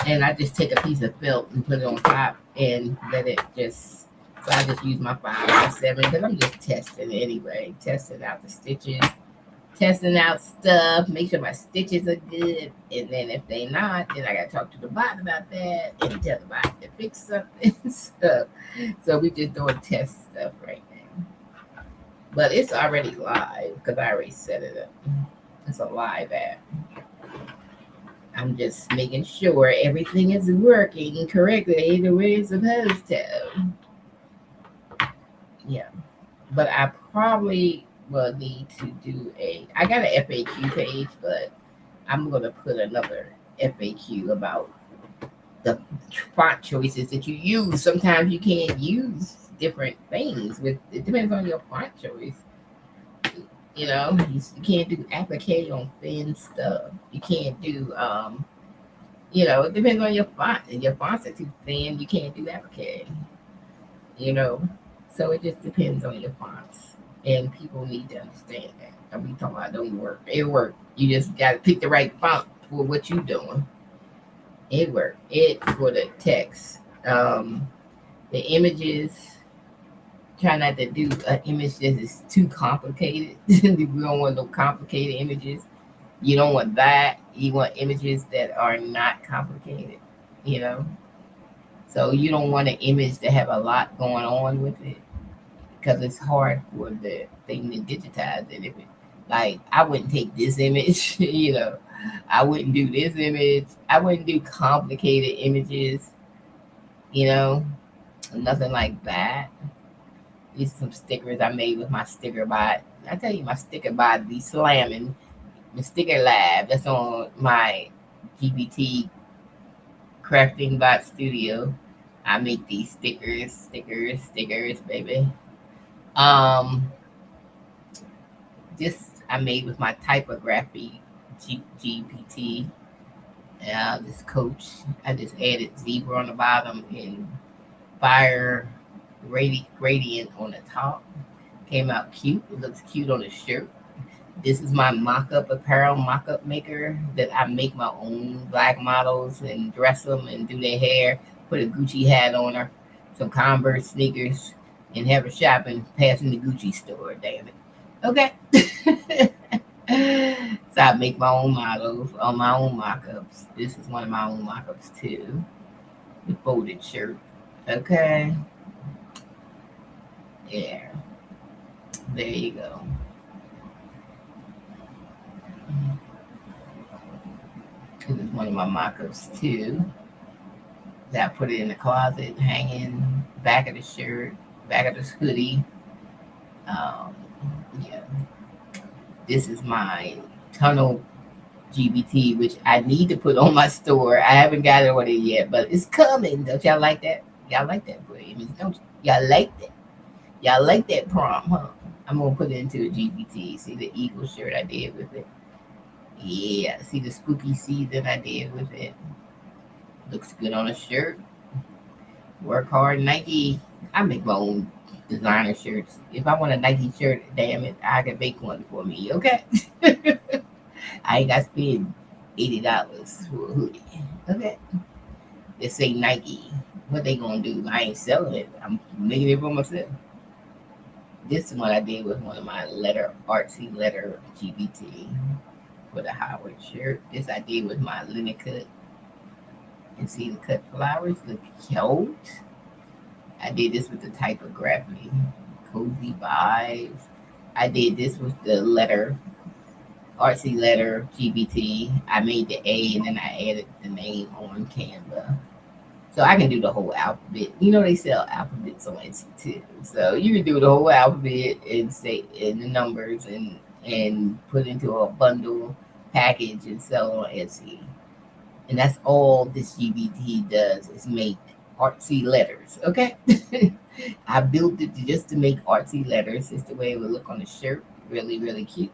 And I just take a piece of felt and put it on top and let it just. So I just use my 5x7 because I'm just testing anyway, testing out the stitches, testing out stuff, make sure my stitches are good. And then if they not, then I gotta talk to the bot about that and tell the bot to fix something. So we just doing test stuff right now. But it's already live because I already set it up. It's a live app. I'm just making sure everything is working correctly the way it's supposed to. Yeah. But I probably will need to do I got an FAQ page, but I'm gonna put another FAQ about the font choices that you use. Sometimes you can't use different things with it depends on your font choice. You can't do applique on thin stuff. You can't do it depends on your font. If your fonts are too thin, you can't do applique. You know, so it just depends on your fonts, and people need to understand that. And we talking about don't work. It work. You just got to pick the right font for what you doing. It work. It for the text, the images. Try not to do an image that is too complicated. We don't want no complicated images. You don't want that. You want images that are not complicated. You know, so you don't want an image that have a lot going on with it because it's hard for the thing to digitize it. If it like, I wouldn't take this image. I wouldn't do this image. I wouldn't do complicated images. You know, nothing like that. These are some stickers I made with my sticker bot. I tell you, my sticker bot be slamming. The sticker lab that's on my GPT crafting bot studio. I make these stickers, baby. Um, this I made with my typography GPT. This coach, I just added zebra on the bottom and fire gradient on the top. Came out cute. It looks cute on the shirt. This is my mock-up apparel mock-up maker that I make my own black models and dress them and do their hair. Put a Gucci hat on her, some Converse sneakers, and have her shopping passing the Gucci store. Damn it. Okay. So I make my own models on my own mock-ups. This is one of my own mock-ups too. The folded shirt. Okay. Yeah. There you go. This is one of my mock-ups too. That I put it in the closet, hanging back of the shirt, back of this hoodie. Um, yeah, this is my tunnel GBT, which I need to put on my store. I haven't got it on it yet, but it's coming. Don't y'all like that? Y'all like that, boy? Don't y'all like that? Y'all like that prom, huh? I'm gonna put it into a GBT. See the eagle shirt I did with it. Yeah, see the spooky season I did with it. Looks good on a shirt. Work hard, Nike. I make my own designer shirts. If I want a Nike shirt, damn it, I can make one for me. Okay. I ain't got to spend $80 for a hoodie. Okay. They say Nike. What they gonna do? I ain't selling it. I'm making it for myself. This one I did with one of my artsy letter GBT for the Howard shirt. This I did with my linen cut. And see the cut flowers look cute. I did this with the typography, cozy vibes. I did this with the letter, artsy letter GBT. I made the A and then I added the name on Canva. So I can do the whole alphabet. You know they sell alphabets on Etsy too. So you can do the whole alphabet and say in the numbers and put into a bundle package and sell on Etsy. And that's all this GBT does is make artsy letters. Okay. I built it just to make artsy letters. It's the way it would look on the shirt. Really, really cute.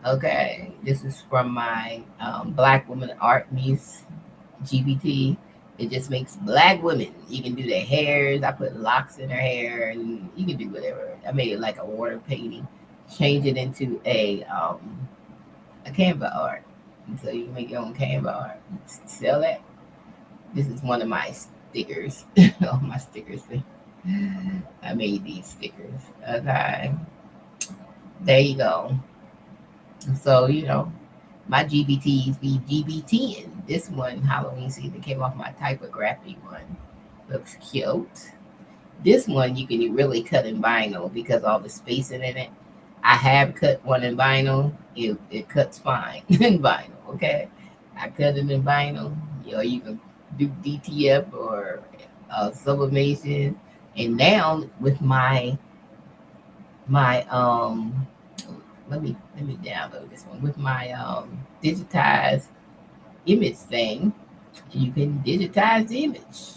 Okay. This is from my Black Woman Art Muse GBT. It just makes black women. You can do their hairs. I put locks in her hair, and you can do whatever. I made it like a water painting. Change it into a Canva art, and so you can make your own Canva art. Sell that. This is one of my stickers. All my stickers. I made these stickers. Okay, there you go. So my GBTs be GBT. This one, Halloween season, came off my typography one. Looks cute. This one you can really cut in vinyl because all the spacing in it. I have cut one in vinyl. It cuts fine in vinyl. Okay, I cut it in vinyl. You can do DTF or sublimation. And now with my let me download this one with my digitized image thing. You can digitize the image.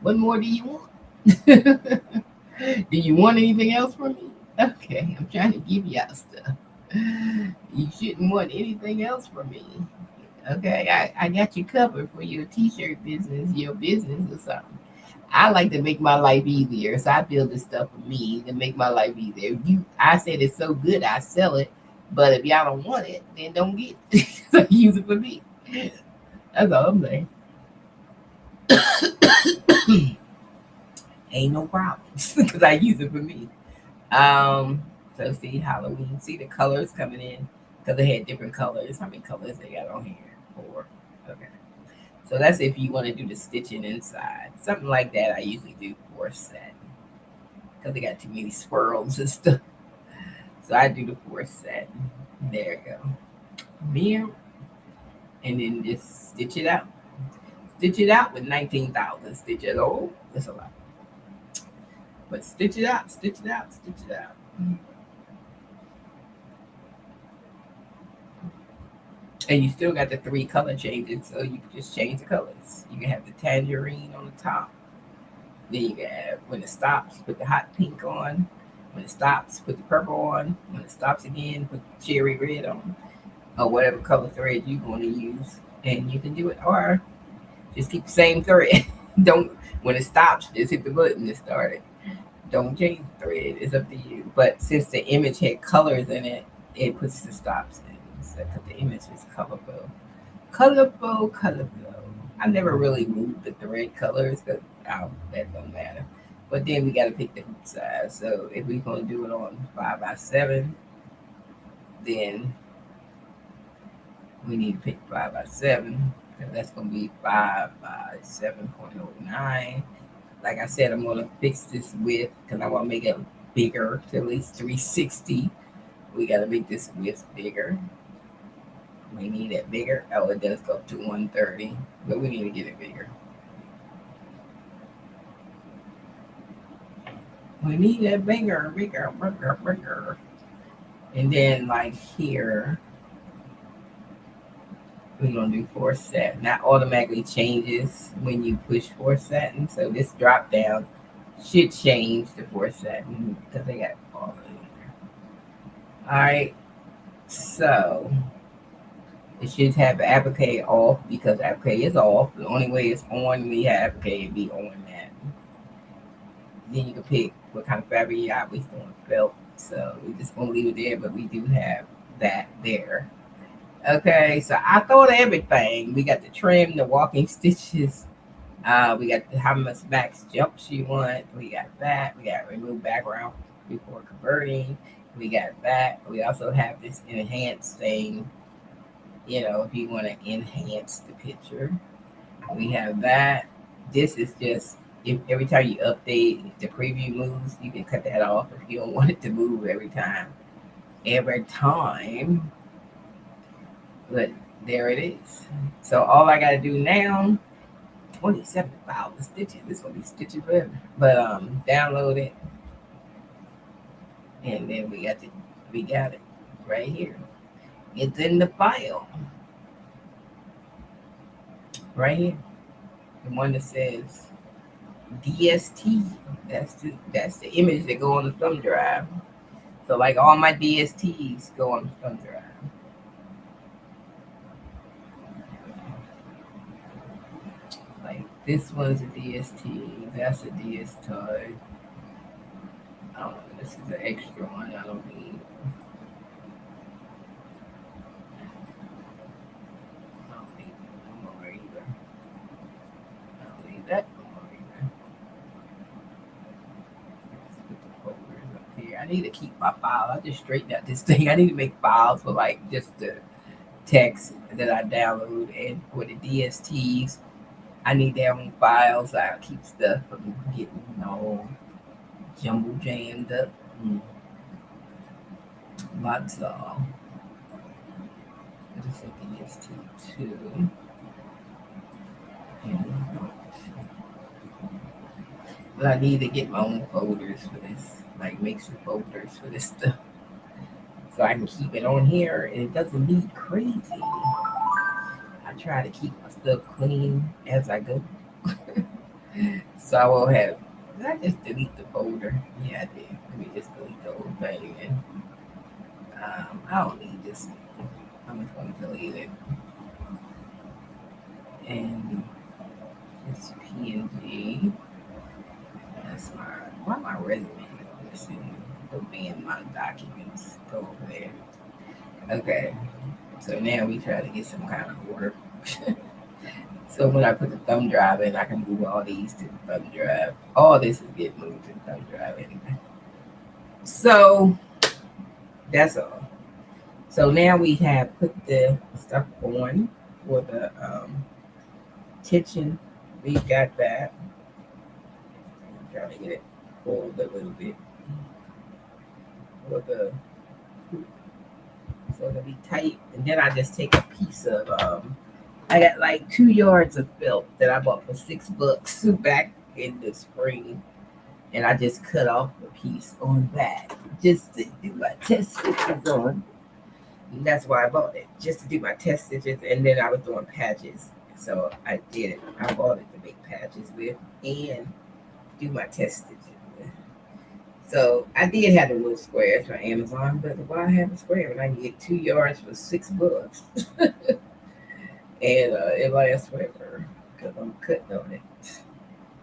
What more do you want? Do you want anything else from me? Okay, I'm trying to give y'all stuff. You shouldn't want anything else from me. Okay, I got you covered for your t-shirt business, your business or something. I like to make my life easier, so I build this stuff for me to make my life easier. I said it's so good, I sell it. But if y'all don't want it, then don't get it. So use it for me. That's all I'm saying. Ain't no problems because I use it for me. So see Halloween, see the colors coming in because they had different colors. How many colors they got on here? 4. Okay. So that's if you want to do the stitching inside. Something like that I usually do 4 set because they got too many swirls and stuff. So I do the 4 set. There you go. Mirror. And then just stitch it out. Stitch it out with 19,000 stitches. Oh, that's a lot. But stitch it out, stitch it out, stitch it out. And you still got the 3 color changes, so you can just change the colors. You can have the tangerine on the top. Then you can have, when it stops, put the hot pink on. When it stops, put the purple on. When it stops again, put the cherry red on. Or whatever color thread you want to use. And you can do it. Or just keep the same thread. Don't, when it stops, just hit the button to start it. Don't change the thread. It's up to you. But since the image had colors in it, it puts the stops in. So the image is colorful. Colorful, colorful. I never really moved the thread colors because that don't matter. But then we got to pick the hoop size. So if we're going to do it on 5x7, then we need to pick 5x7. Because that's going to be 5x7.09. Like I said, I'm going to fix this width because I want to make it bigger to at least 360. We got to make this width bigger. We need it bigger. Oh, it does go up to 130, but we need to get it bigger. We need it bigger, bigger, bigger, bigger. And then like here, we're gonna do four set. That automatically changes when you push four satin. So this drop down should change to four satin because they got all of it in there. All right, so it should have applique off because applique is off. The only way it's on we have applique it be on that. Then you can pick what kind of fabric you got. We doing felt, so we just gonna leave it there. But we do have that there. Okay, so I thought of everything. We got the trim, the walking stitches. We got the how much max jumps you want. We got that. We got remove background before converting. We got that. We also have this enhanced thing. You know, if you want to enhance the picture, we have that. This is just if every time you update, if the preview moves, you can cut that off if you don't want it to move every time. Every time, but there it is. So all I gotta do now, 27,000 stitches. This gonna be stitches forever. But download it, and then we got it right here. It's in the file right here. The one that says DST. That's the image that go on the thumb drive. So like all my DSTs go on the thumb drive. Like this one's a DST. That's a DST. Oh, this is an extra one. I don't need. I don't need that no more either. I don't need that no more either. Let's put the folders up here. I need to keep my file. I just straightened out this thing. I need to make files for like just the text that I download and for the DSTs. I need their own files. So I keep stuff from getting all jumble jammed up. Lots of. What is it? DST2. But I need to get my own folders for this. Like make some folders for this stuff. So I can keep it on here and it doesn't be crazy. I try to keep my stuff clean as I go. So I will have. Did I just delete the folder? Yeah, I did. Let me just delete the whole thing. And I don't need this. I'm just going to delete it. And it's PNG. That's my. Why my resume? Let's see. Go be in my documents. Go over there. Okay. So now we try to get some kind of order. So when I put the thumb drive in, I can move all these to the thumb drive. All this is getting moved to the thumb drive anyway. So that's all. So now we have put the stuff on for the kitchen. We got that. I'm trying to get it pulled a little bit. For the so it'll be tight. And then I just take a piece of I got like 2 yards of felt that I bought for $6 back in the spring. And I just cut off a piece on that just to do my test stitches on. And that's why I bought it, just to do my test stitches. And then I was doing patches. So I did it. I bought it to make patches with and do my test stitches with. So I did have the wood squares for Amazon, but why have a square when I can get 2 yards for $6? And it lasts forever because I'm cutting on it.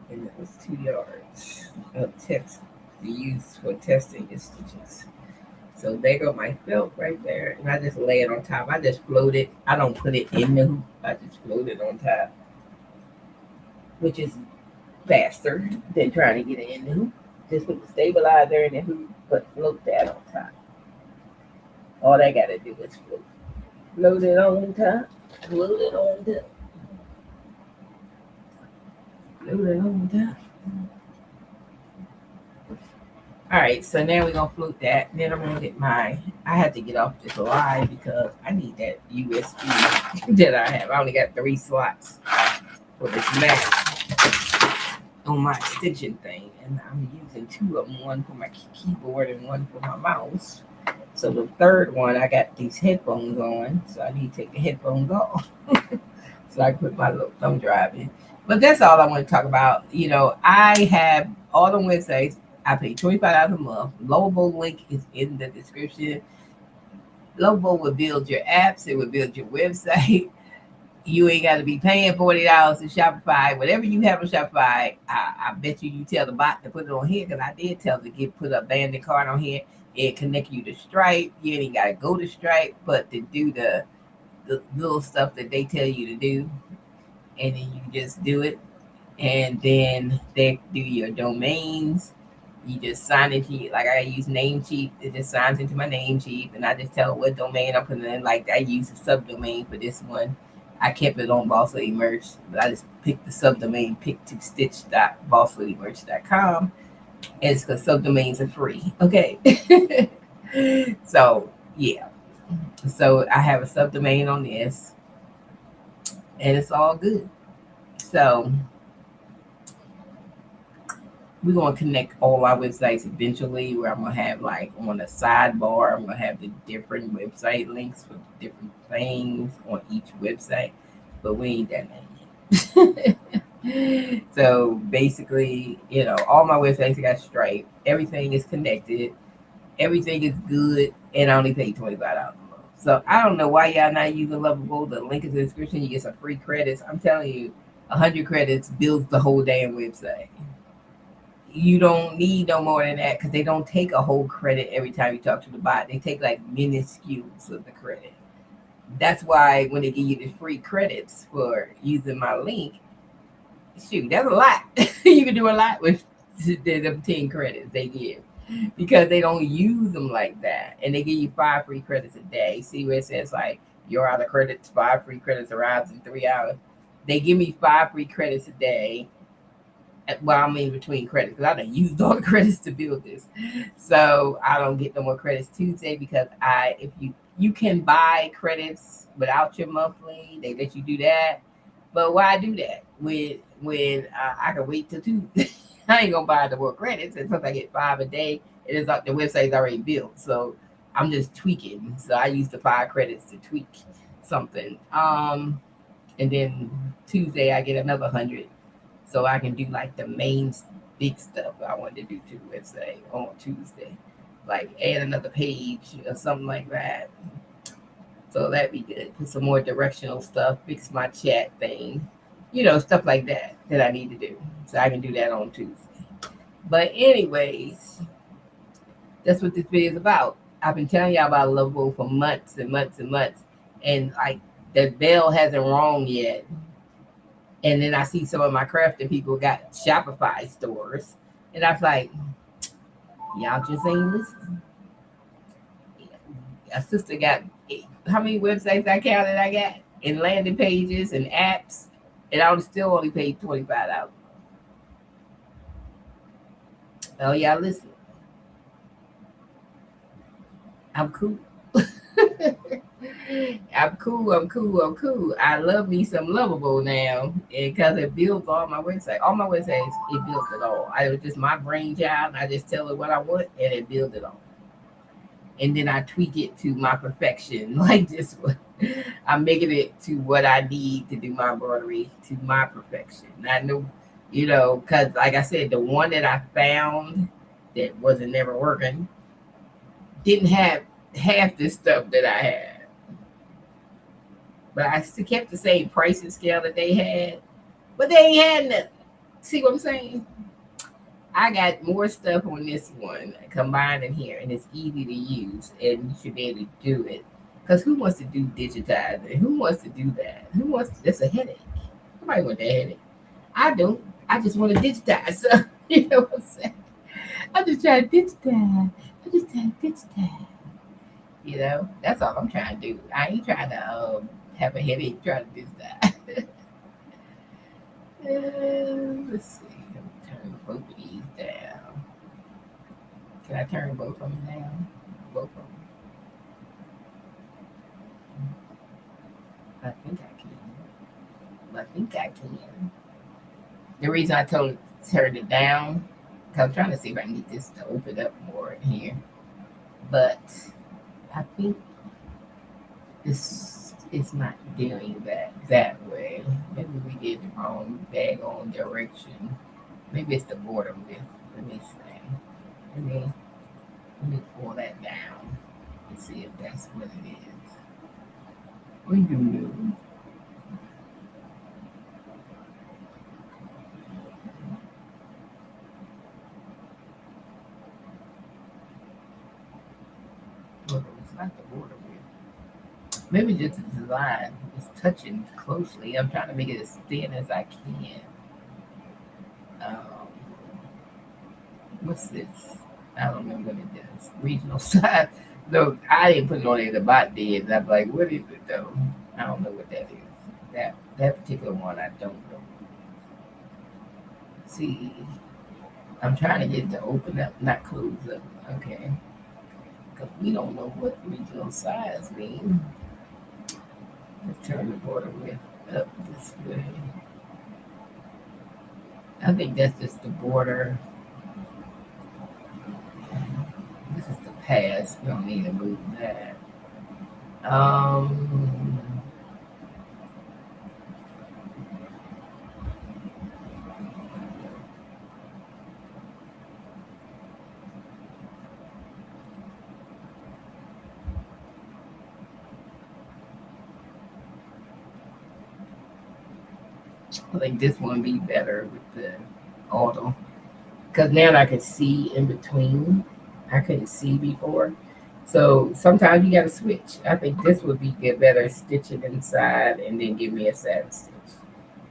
And it was 2 yards of text to use for testing the stitches. So there go my felt right there. And I just lay it on top. I just float it. I don't put it in the hoop. I just float it on top, which is faster than trying to get it in the hoop. Just put the stabilizer in the hoop, but float that on top. All I got to do is float. Float it on top. Float it on top. Float it on top. All right, so now we're gonna float that. Then I'm gonna get my. I had to get off this live because I need that USB that I have. I only got 3 slots for this Mac on my extension thing, and I'm using 2 of them. One for my keyboard and one for my mouse. So the third one, I got these headphones on, so I need to take the headphones off so I can put my little thumb drive in. But that's all I want to talk about. I have all the websites. I pay $25 a month. Lovable link is in the description. Lovable will build your apps. It will build your website. You ain't got to be paying $40 to Shopify. Whatever you have on Shopify, I bet you tell the bot to put it on here because I did tell it to put a bandit card on here. It connect you to Stripe. You ain't got to go to Stripe, but to do the little stuff that they tell you to do, and then you just do it, and then they do your domains. You just sign into like I use Namecheap. It just signs into my Namecheap, and I just tell it what domain I'm putting in. Like I use a subdomain for this one. I kept it on Boss Lady Merch, but I just picked the subdomain pick2stitch.bossladymerch.com. And it's because subdomains are free. Okay. So yeah. So I have a subdomain on this, and it's all good. So we're gonna connect all our websites eventually. Where I'm gonna have like on the sidebar, I'm gonna have the different website links for different things on each website, but we ain't done that yet. So basically, all my websites got Stripe. Everything is connected. Everything is good, and I only pay $25 a month. So I don't know why y'all not using Lovable. The link is in the description. You get some free credits. I'm telling you, 100 credits builds the whole damn website. You don't need no more than that because they don't take a whole credit every time you talk to the bot. They take like minuscules of the credit. That's why when they give you the free credits for using my link, shoot, that's a lot. You can do a lot with the 10 credits they give because they don't use them like that. And they give you 5 free credits a day. See where it says like you're out of credits, 5 free credits arrives in 3 hours. They give me 5 free credits a day. Well, I mean between credits because I done used all the credits to build this, so I don't get no more credits Tuesday because if you can buy credits without your monthly, they let you do that. But why do that when I can wait till Tuesday? I ain't gonna buy the more credits, and since I get 5 a day, it is like the website's already built, so I'm just tweaking. So I use the 5 credits to tweak something, and then Tuesday I get another 100. So I can do like the main big stuff I wanted to do to the website on Tuesday, like add another page or something like that. So that'd be good. Put some more directional stuff, fix my chat thing, stuff like that I need to do. So I can do that on Tuesday. But anyways, that's what this video is about. I've been telling y'all about Lovable for months and months and months, and like the bell hasn't rung yet. And then I see some of my crafting people got Shopify stores. And I was like, y'all just ain't listening. A sister got how many websites I counted I got? And landing pages and apps. And I still only paid $25. Oh, y'all listen. I'm cool. I'm cool. I love me some Lovable now because it builds all my websites. All my websites, it built it all. I was just my brainchild. I just tell it what I want and it builds it all. And then I tweak it to my perfection, like this one. I'm making it to what I need to do my embroidery to my perfection. I know, because like I said, the one that I found that wasn't never working didn't have half the stuff that I had. But I still kept the same pricing scale that they had. But they ain't had nothing. See what I'm saying? I got more stuff on this one combined in here, and it's easy to use, and you should be able to do it. Because who wants to do digitizing? Who wants to do that? That's a headache. Nobody want that headache. I don't. I just want to digitize. So, you know what I'm saying? I'm just trying to digitize. That's all I'm trying to do. I ain't trying to have a headache trying to do that. Let's see. I'm turn both of these down. Can I turn both of them down? Both of them. I think I can. I think I can. The reason I told turned it down, because I'm trying to see if I can get this to open up more in here. But I think this is not doing that way. Maybe we did the wrong daggone direction. Maybe it's the border width. Let me see. Let me let me pull that down and see if that's what it is. We do know. Well, it's not the border width. Maybe just the design is touching closely. I'm trying to make it as thin as I can. Um, what's this? I don't know what it does. Regional size. No, I didn't put it on there. The bot did. And I'm like, what is it though? I don't know what that is. That particular one, I don't know. See, I'm trying to get it to open up, not close up. Okay, because we don't know what regional size means. Let's turn the border width up this way. I think that's just the border. This is the pass. We don't need to move that. Um, I think this one be better with the auto. Because now I can see in between. I couldn't see before. So sometimes you got to switch. I think this would be good, better stitch it inside and then give me a satin stitch.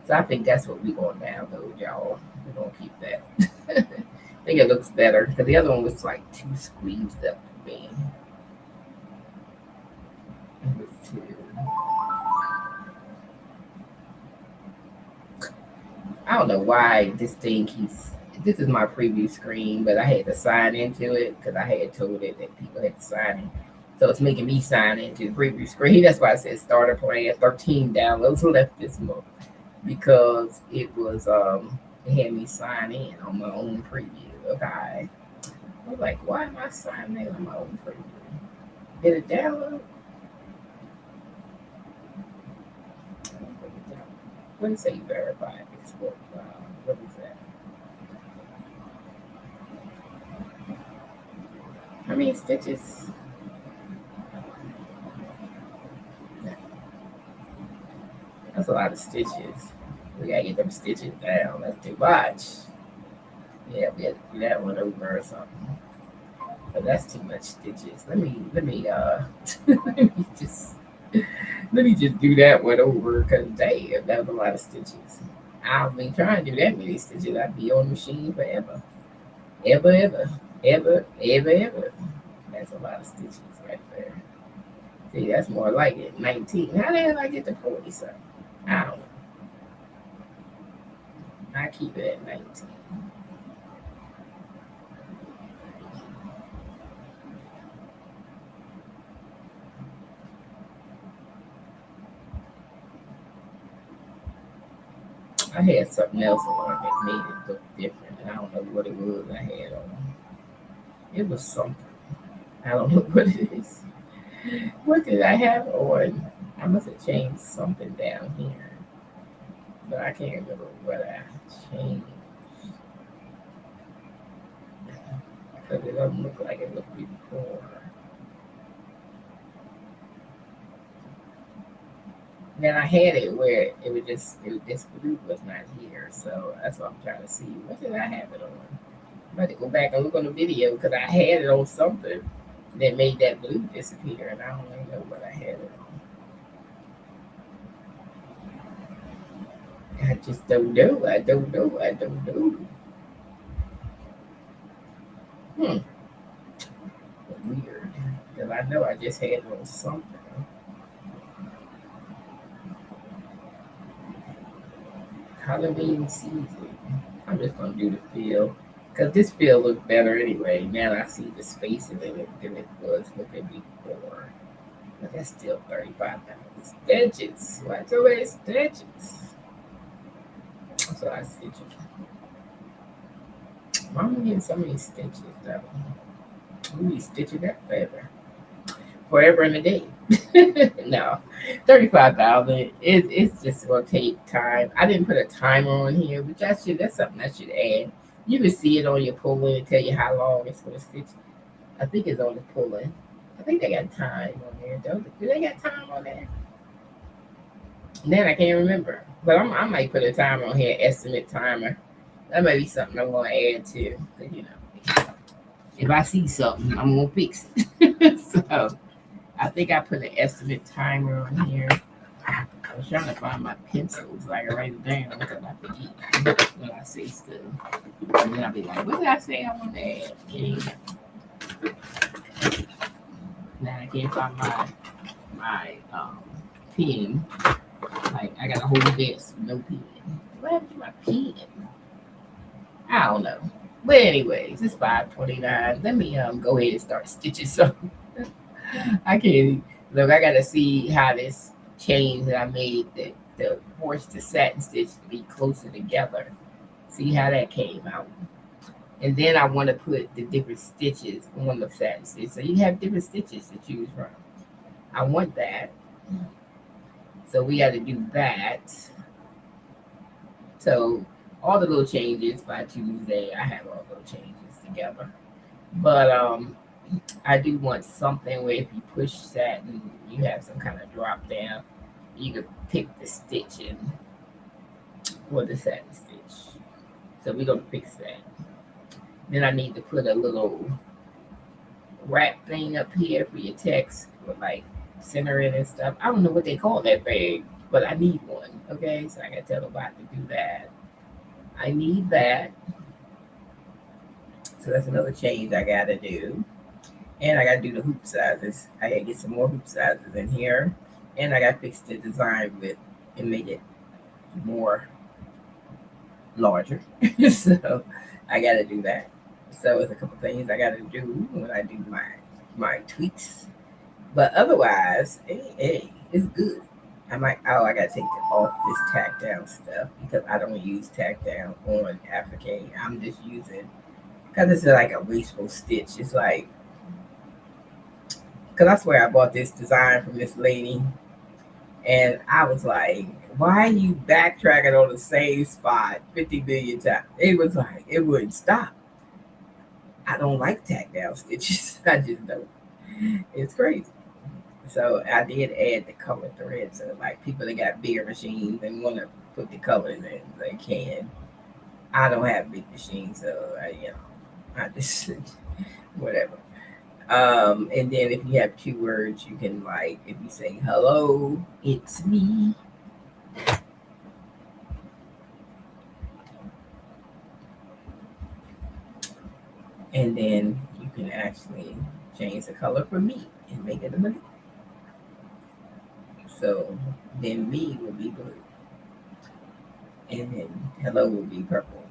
So I think that's what we're going to download, y'all. We're going to keep that. I think it looks better because the other one was like too squeezed up for me. It was too. I don't know why this thing keeps. This is my preview screen, but I had to sign into it because I had told it that people had to sign in. So it's making me sign into the preview screen. That's why I said starter plan 13 downloads left this month because it had me sign in on my own preview. Okay. I was like, why am I signing in on my own preview? Did it download? What did it say verify export file? What is that? How many stitches? That's a lot of stitches. We gotta get them stitches down. That's too much. Yeah, we had to do that one over or something. But that's too much stitches. Let me just let me just do that one over because damn, that was a lot of stitches. I'll be trying to do that many stitches. I'd be on the machine forever. Ever, ever, ever, ever, ever. That's a lot of stitches right there. See, that's more like it. 19. How the hell I get to 40 something? I don't know. I keep it at 19. I had something else on that made it look different. And I don't know what it was I had on. It was something. I don't know what it is. What did I have on? I must have changed something down here. But I can't remember what I changed. Because it doesn't look like it looked before. Then I had it where this group was not here, so that's what I'm trying to see. What did I have it on? I'm about to go back and look on the video because I had it on something that made that blue disappear, and I don't even know what I had it on. I just don't know. I don't know. I don't know. Hmm. Weird. Because I know I just had it on something. Halloween season. I'm just gonna do the feel Because this field looks better anyway. Now I see the spacing in it than it was looking before. But that's still 35 stitches. What's so many stitches? So I stitch it. Why am I getting so many stitches though? We be stitching that forever and a day. No, 35,000. It's just gonna take time. I didn't put a timer on here, but that's something I should add. You can see it on your pulling and tell you how long it's gonna stitch. I think it's on the pulling. I think they got time on there. Do they got time on there? Then I can't remember. But I might put a timer on here, estimate timer. That might be something I'm gonna add to. 'Cause, if I see something, I'm gonna fix it. So I think I put an estimate timer on here. I was trying to find my pencils so I can write it down because I forget when I say stuff. And then I'll be like, what did I say I want to add? Now I can't find my pen. Like I got a whole desk, no pen. What happened to my pen? I don't know. But anyways, it's 5:29. Let me go ahead and start stitching some. I can't look. I gotta see how this change that I made the horse to satin stitch to be closer together. See how that came out, and then I want to put the different stitches on the satin stitch, so you have different stitches to choose from. I want that, so we got to do that. So all the little changes by Tuesday, I have all those changes together, but I do want something where if you push that and you have some kind of drop down, you can pick the stitching for the satin stitch. So we're gonna fix that. Then I need to put a little wrap thing up here for your text with like center it and stuff. I don't know what they call that thing, but I need one. Okay, so I gotta tell the bot to do that. I need that. So that's another change I gotta do. And I gotta do the hoop sizes. I gotta get some more hoop sizes in here. And I gotta fix the design width and make it more larger. So I gotta do that. So it's a couple things I gotta do when I do my tweaks. But otherwise, hey, it's good. I gotta take off this tack down stuff because I don't use tack down on applique. I'm just using because it's like a wasteful stitch. It's like because I swear I bought this design from this lady, and I was like, "Why are you backtracking on the same spot 50 million times?" It was like it wouldn't stop. I don't like tack down stitches. I just don't. It's crazy. So I did add the color thread. So like people that got bigger machines and want to put the colors in, they can. I don't have big machines, so I just whatever. And then if you have two words, you can like if you say hello, it's me. And then you can actually change the color for me and make it a blue. So then me will be blue. And then hello will be purple.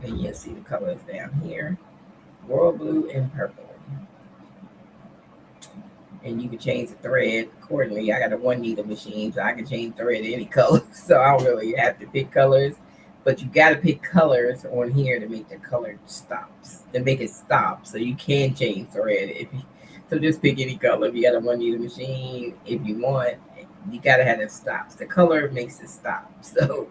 And you'll see the colors down here. Royal blue and purple. And you can change the thread accordingly. I got a one needle machine, so I can change thread any color. So I don't really have to pick colors. But you got to pick colors on here to make the color stops. To make it stop. So you can change thread. So just pick any color. If you got a one needle machine, if you want, you got to have it stops. The color makes it stop. So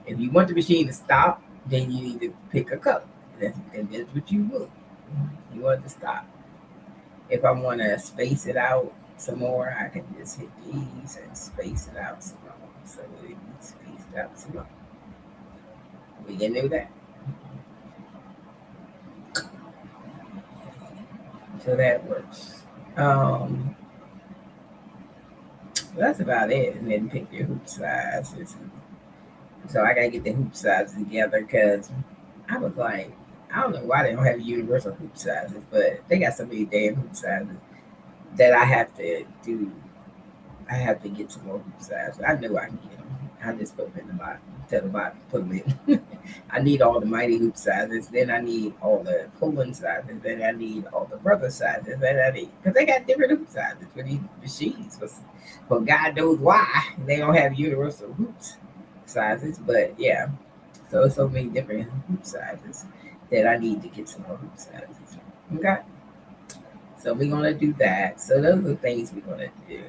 if you want the machine to stop, then you need to pick a color. And that's what you want. You want it to stop. If I want to space it out some more, I can just hit these and space it out some more. So we can space it out some more. We can do that. So that works. That's about it. And then pick your hoop sizes. So I gotta get the hoop sizes together because I was like, I don't know why they don't have universal hoop sizes, but they got so many damn hoop sizes that I have to do. I have to get some more hoop sizes. I know I can get them. I just put them in the box. Tell the box to put them in. I need all the mighty hoop sizes. Then I need all the pulling sizes. Then I need all the brother sizes. Then I need because they got different hoop sizes for these machines. But God knows why they don't have universal hoops sizes. But yeah, so it's so many different hoop sizes that I need to get some more hoop sizes. Okay, so we're gonna do that. So those are things we're gonna do.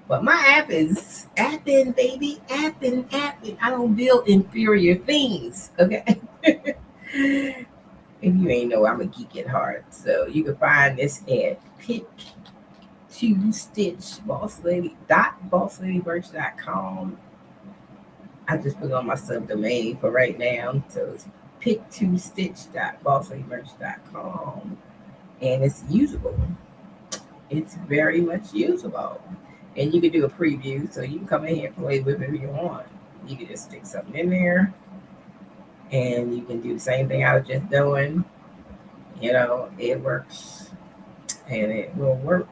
But my app is apping, baby, apping. I don't build inferior things, okay? If you ain't know, I'm a geek at heart. So you can find this at pick to stitch boss lady dot bossladybirch.com. I just put on my subdomain for right now. So it's pick to stitch dot bossladybirch.com. And it's usable. It's very much usable. And you can do a preview, so you can come in here and play with it if you want. You can just stick something in there, and you can do the same thing I was just doing. You know, it works, and it will work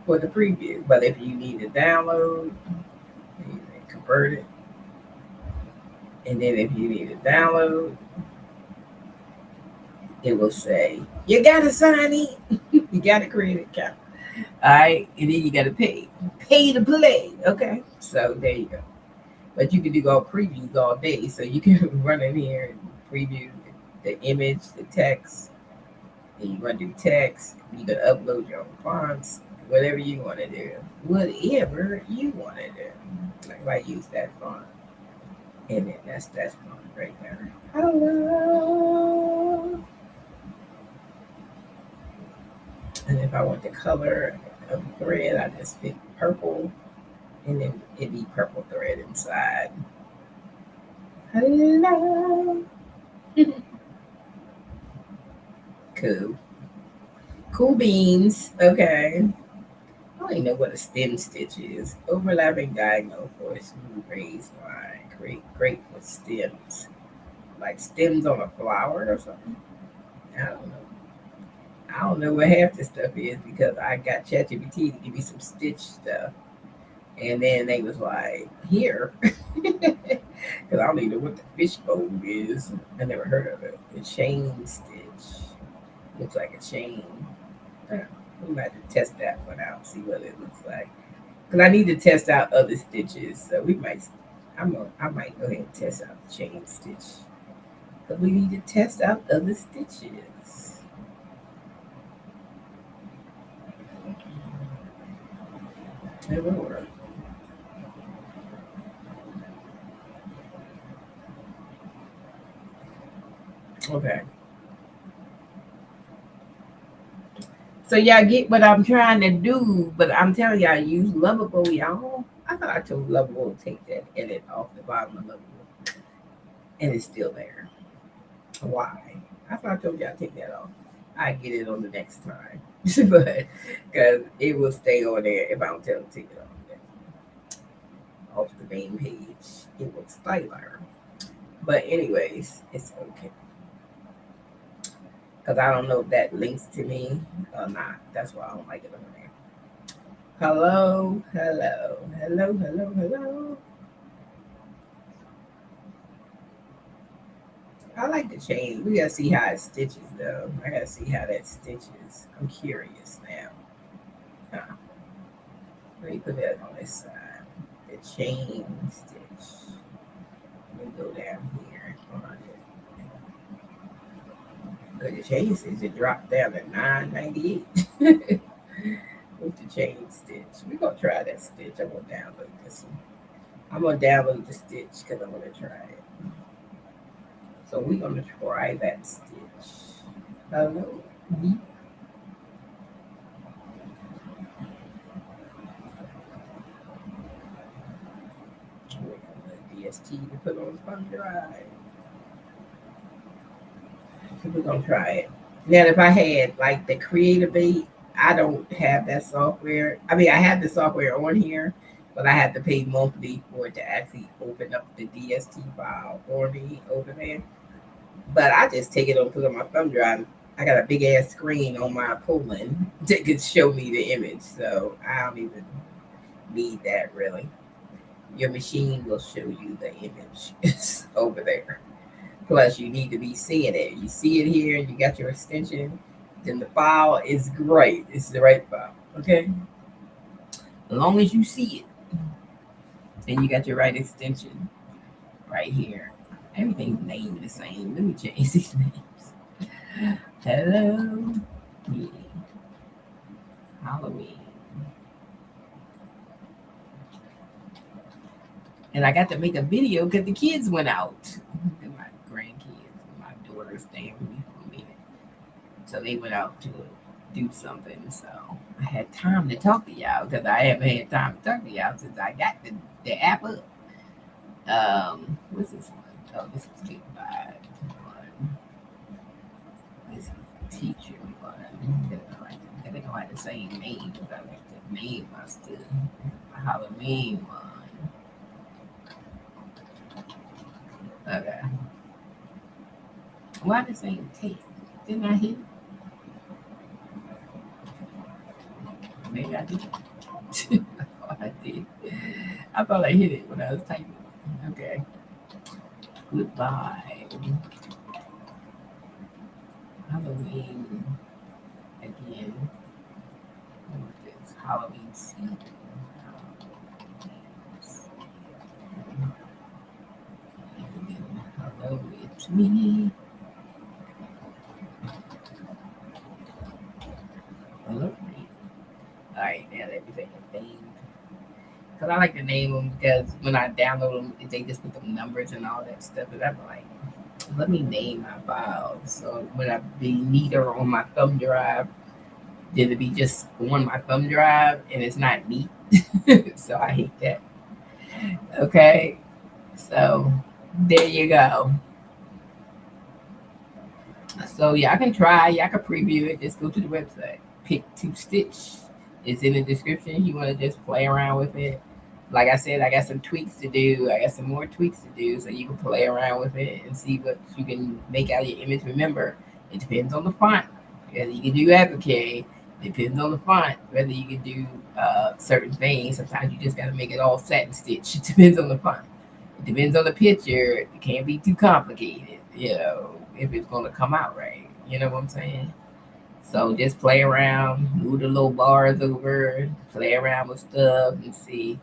for the preview. But if you need to download, you can convert it. And then if you need to download, it will say, you got to sign in. You got to create an account. All right, and then you got to pay to play. Okay, so there you go. But you can do all previews all day, so you can run in here and preview the image, the text. And you want to do text. You can upload your own fonts, whatever you want to do, whatever you want to do. Like if I use that font, and then that's font right there. Hello. And if I want the color of thread, I just pick purple, and then it'd be purple thread inside. Hello. Cool beans. Okay. I don't even know what a stem stitch is. Overlapping diagonal for a smooth raised line. Great for stems. Like stems on a flower or something. I don't know. I don't know what half this stuff is because I got ChatGPT to give me some stitch stuff. And then they was like, here. Because I don't even know what the fishbone is. I never heard of it. The chain stitch. Looks like a chain. We might have to test that one out, see what it looks like. Because I need to test out other stitches. So I might go ahead and test out the chain stitch. But we need to test out other stitches. It will work. Okay. So y'all get what I'm trying to do, but I'm telling y'all, use Lovable, y'all. I thought I told Lovable to take that edit off the bottom of Lovable, and it's still there. Why? I thought I told y'all to take that off. I get it on the next time, but because it will stay on there if I don't tell it to take it off the main page. It will styler. But anyways, it's okay. Because I don't know if that links to me or not. That's why I don't like it over there. Hello. I like the chain. We gotta see how it stitches though. I gotta see how that stitches. I'm curious now. Huh. Let me put that on this side. The chain stitch. Let me go down here. But the chain stitch it dropped down to $9.98 with the chain stitch. We're gonna try that stitch. I'm gonna download this one. I'm gonna download the stitch because I'm gonna try it. So we're gonna try that stitch. Hello. DST to put on the thumb drive. So we're gonna try it. Now, if I had like the Creative Bait, I don't have that software. I mean, I have the software on here, but I have to pay monthly for it to actually open up the DST file for me over there. But I just take it and put it on my thumb drive. I got a big ass screen on my Poland that could show me the image, so I don't even need that really. your machine will show you the image. It's over there. Plus, you need to be seeing it. You see it here, and you got your extension. Then the file is great. It's the right file. Okay, as long as you see it, and you got your right extension right here. Everything's named the same. Let me change these names. Hello, me. Halloween. And I got to make a video because the kids went out. My grandkids, my daughter staying with me for a minute. So they went out to do something. So I had time to talk to y'all because I haven't had time to talk to y'all since I got the app up. What's this one? Oh, this is Big Bad one. This is Teacher one. They don't have the same name, but I like to name my stuff. Halloween one. Okay. Why the same tape? Didn't I hit it? Maybe I did. I thought I did. I thought I hit it when I was typing. Okay. Goodbye. Halloween again. It's Halloween season. Hello, it's me. Hello. All right, now everything is named. Because I like to name them because when I download them, they just put the numbers and all that stuff. And I'm like, let me name my files. So when I be neater on my thumb drive, then it'd be just on my thumb drive and it's not neat. So I hate that. Okay. So there you go. So yeah, I can try. Yeah, I can preview it. Just go to the website. Pick to Stitch. It's in the description. You want to just play around with it. Like I said, I got some tweaks to do. I got some more tweaks to do, so you can play around with it and see what you can make out of your image. Remember, it depends on the font. Whether you can do applique, depends on the font. Whether you can do certain things. Sometimes you just got to make it all satin stitch. It depends on the font. It depends on the picture. It can't be too complicated, if it's going to come out right. You know what I'm saying? So just play around, move the little bars over, play around with stuff and see.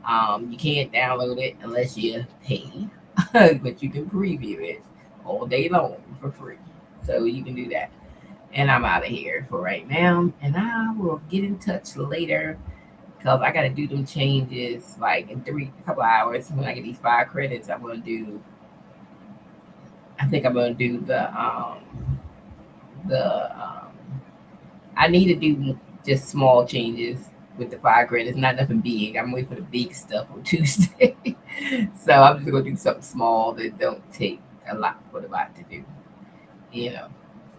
You can't download it unless you pay, but you can preview it all day long for free. So you can do that. And I'm out of here for right now. And I will get in touch later because I got to do them changes like in a couple hours. When I get these 5 credits, I think I'm going to do the I need to do just small changes with the 5 credits, not nothing big. I'm waiting for the big stuff on Tuesday. So I'm just gonna do something small that don't take a lot for the bot to do. You know,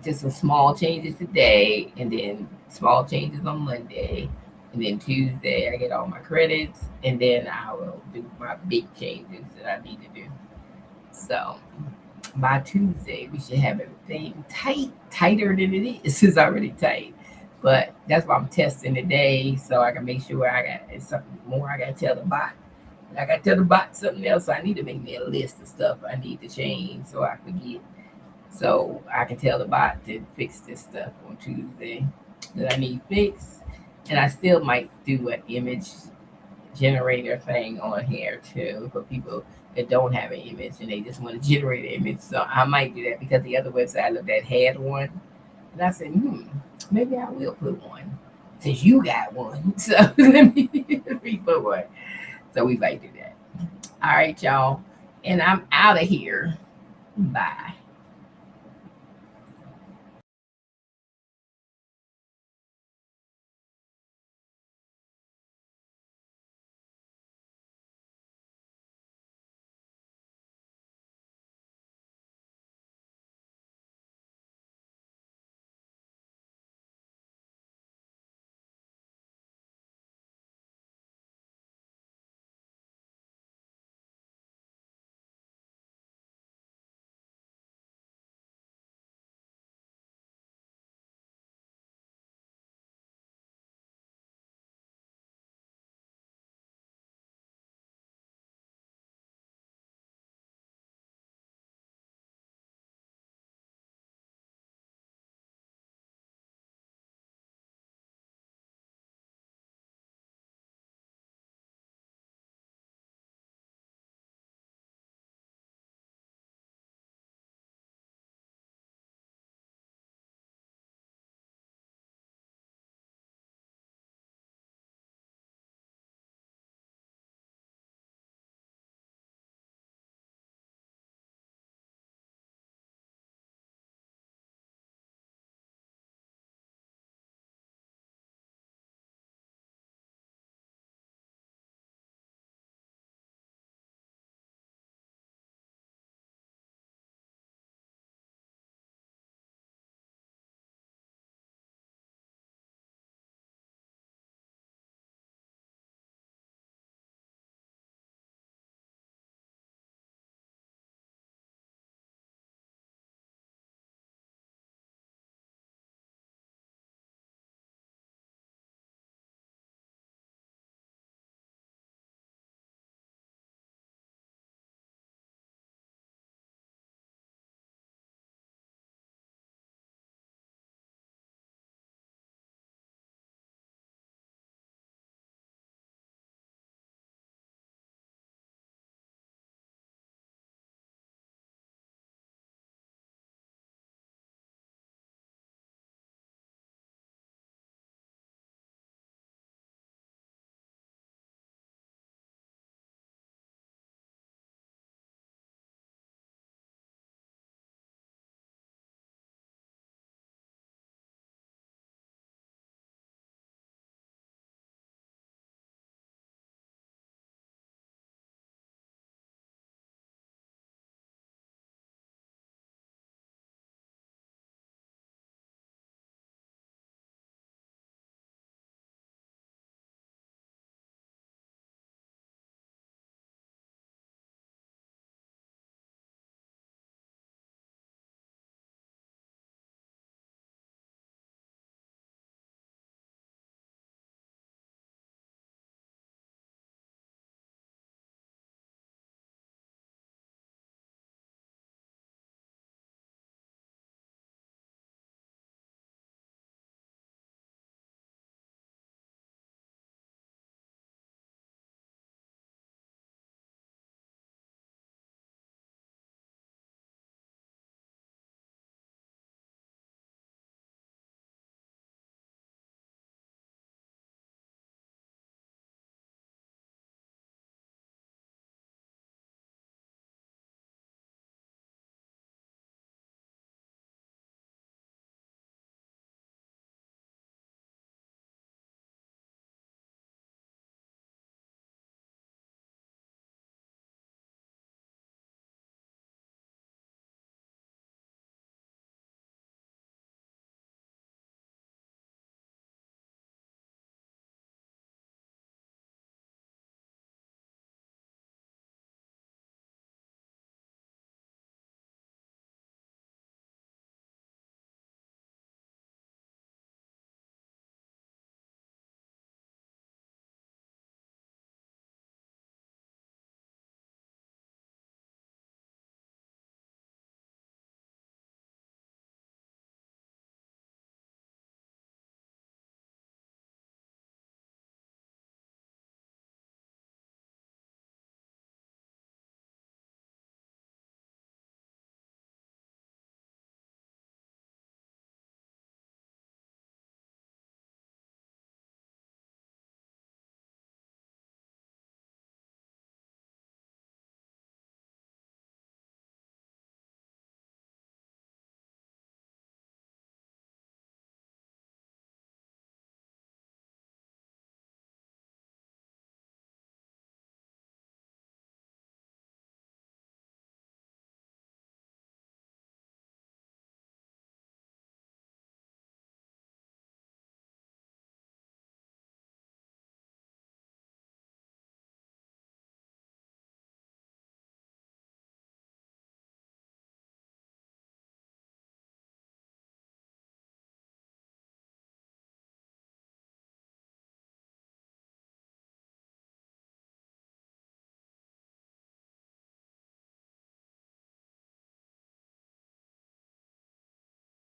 just some small changes today, and then small changes on Monday, and then Tuesday I get all my credits, and then I will do my big changes that I need to do. So by Tuesday we should have everything tighter than it is. It's already tight. But that's why I'm testing today, so I can make sure I got it's something more. I gotta tell the bot. I gotta tell the bot something else. So I need to make me a list of stuff I need to change so I forget. So I can tell the bot to fix this stuff on Tuesday that I need fixed. And I still might do an image generator thing on here too for people that don't have an image and they just want to generate an image. So I might do that because the other website I looked at had one. And I said, maybe I will put one since you got one. So let me put one. So we might do that. All right, y'all. And I'm out of here. Bye.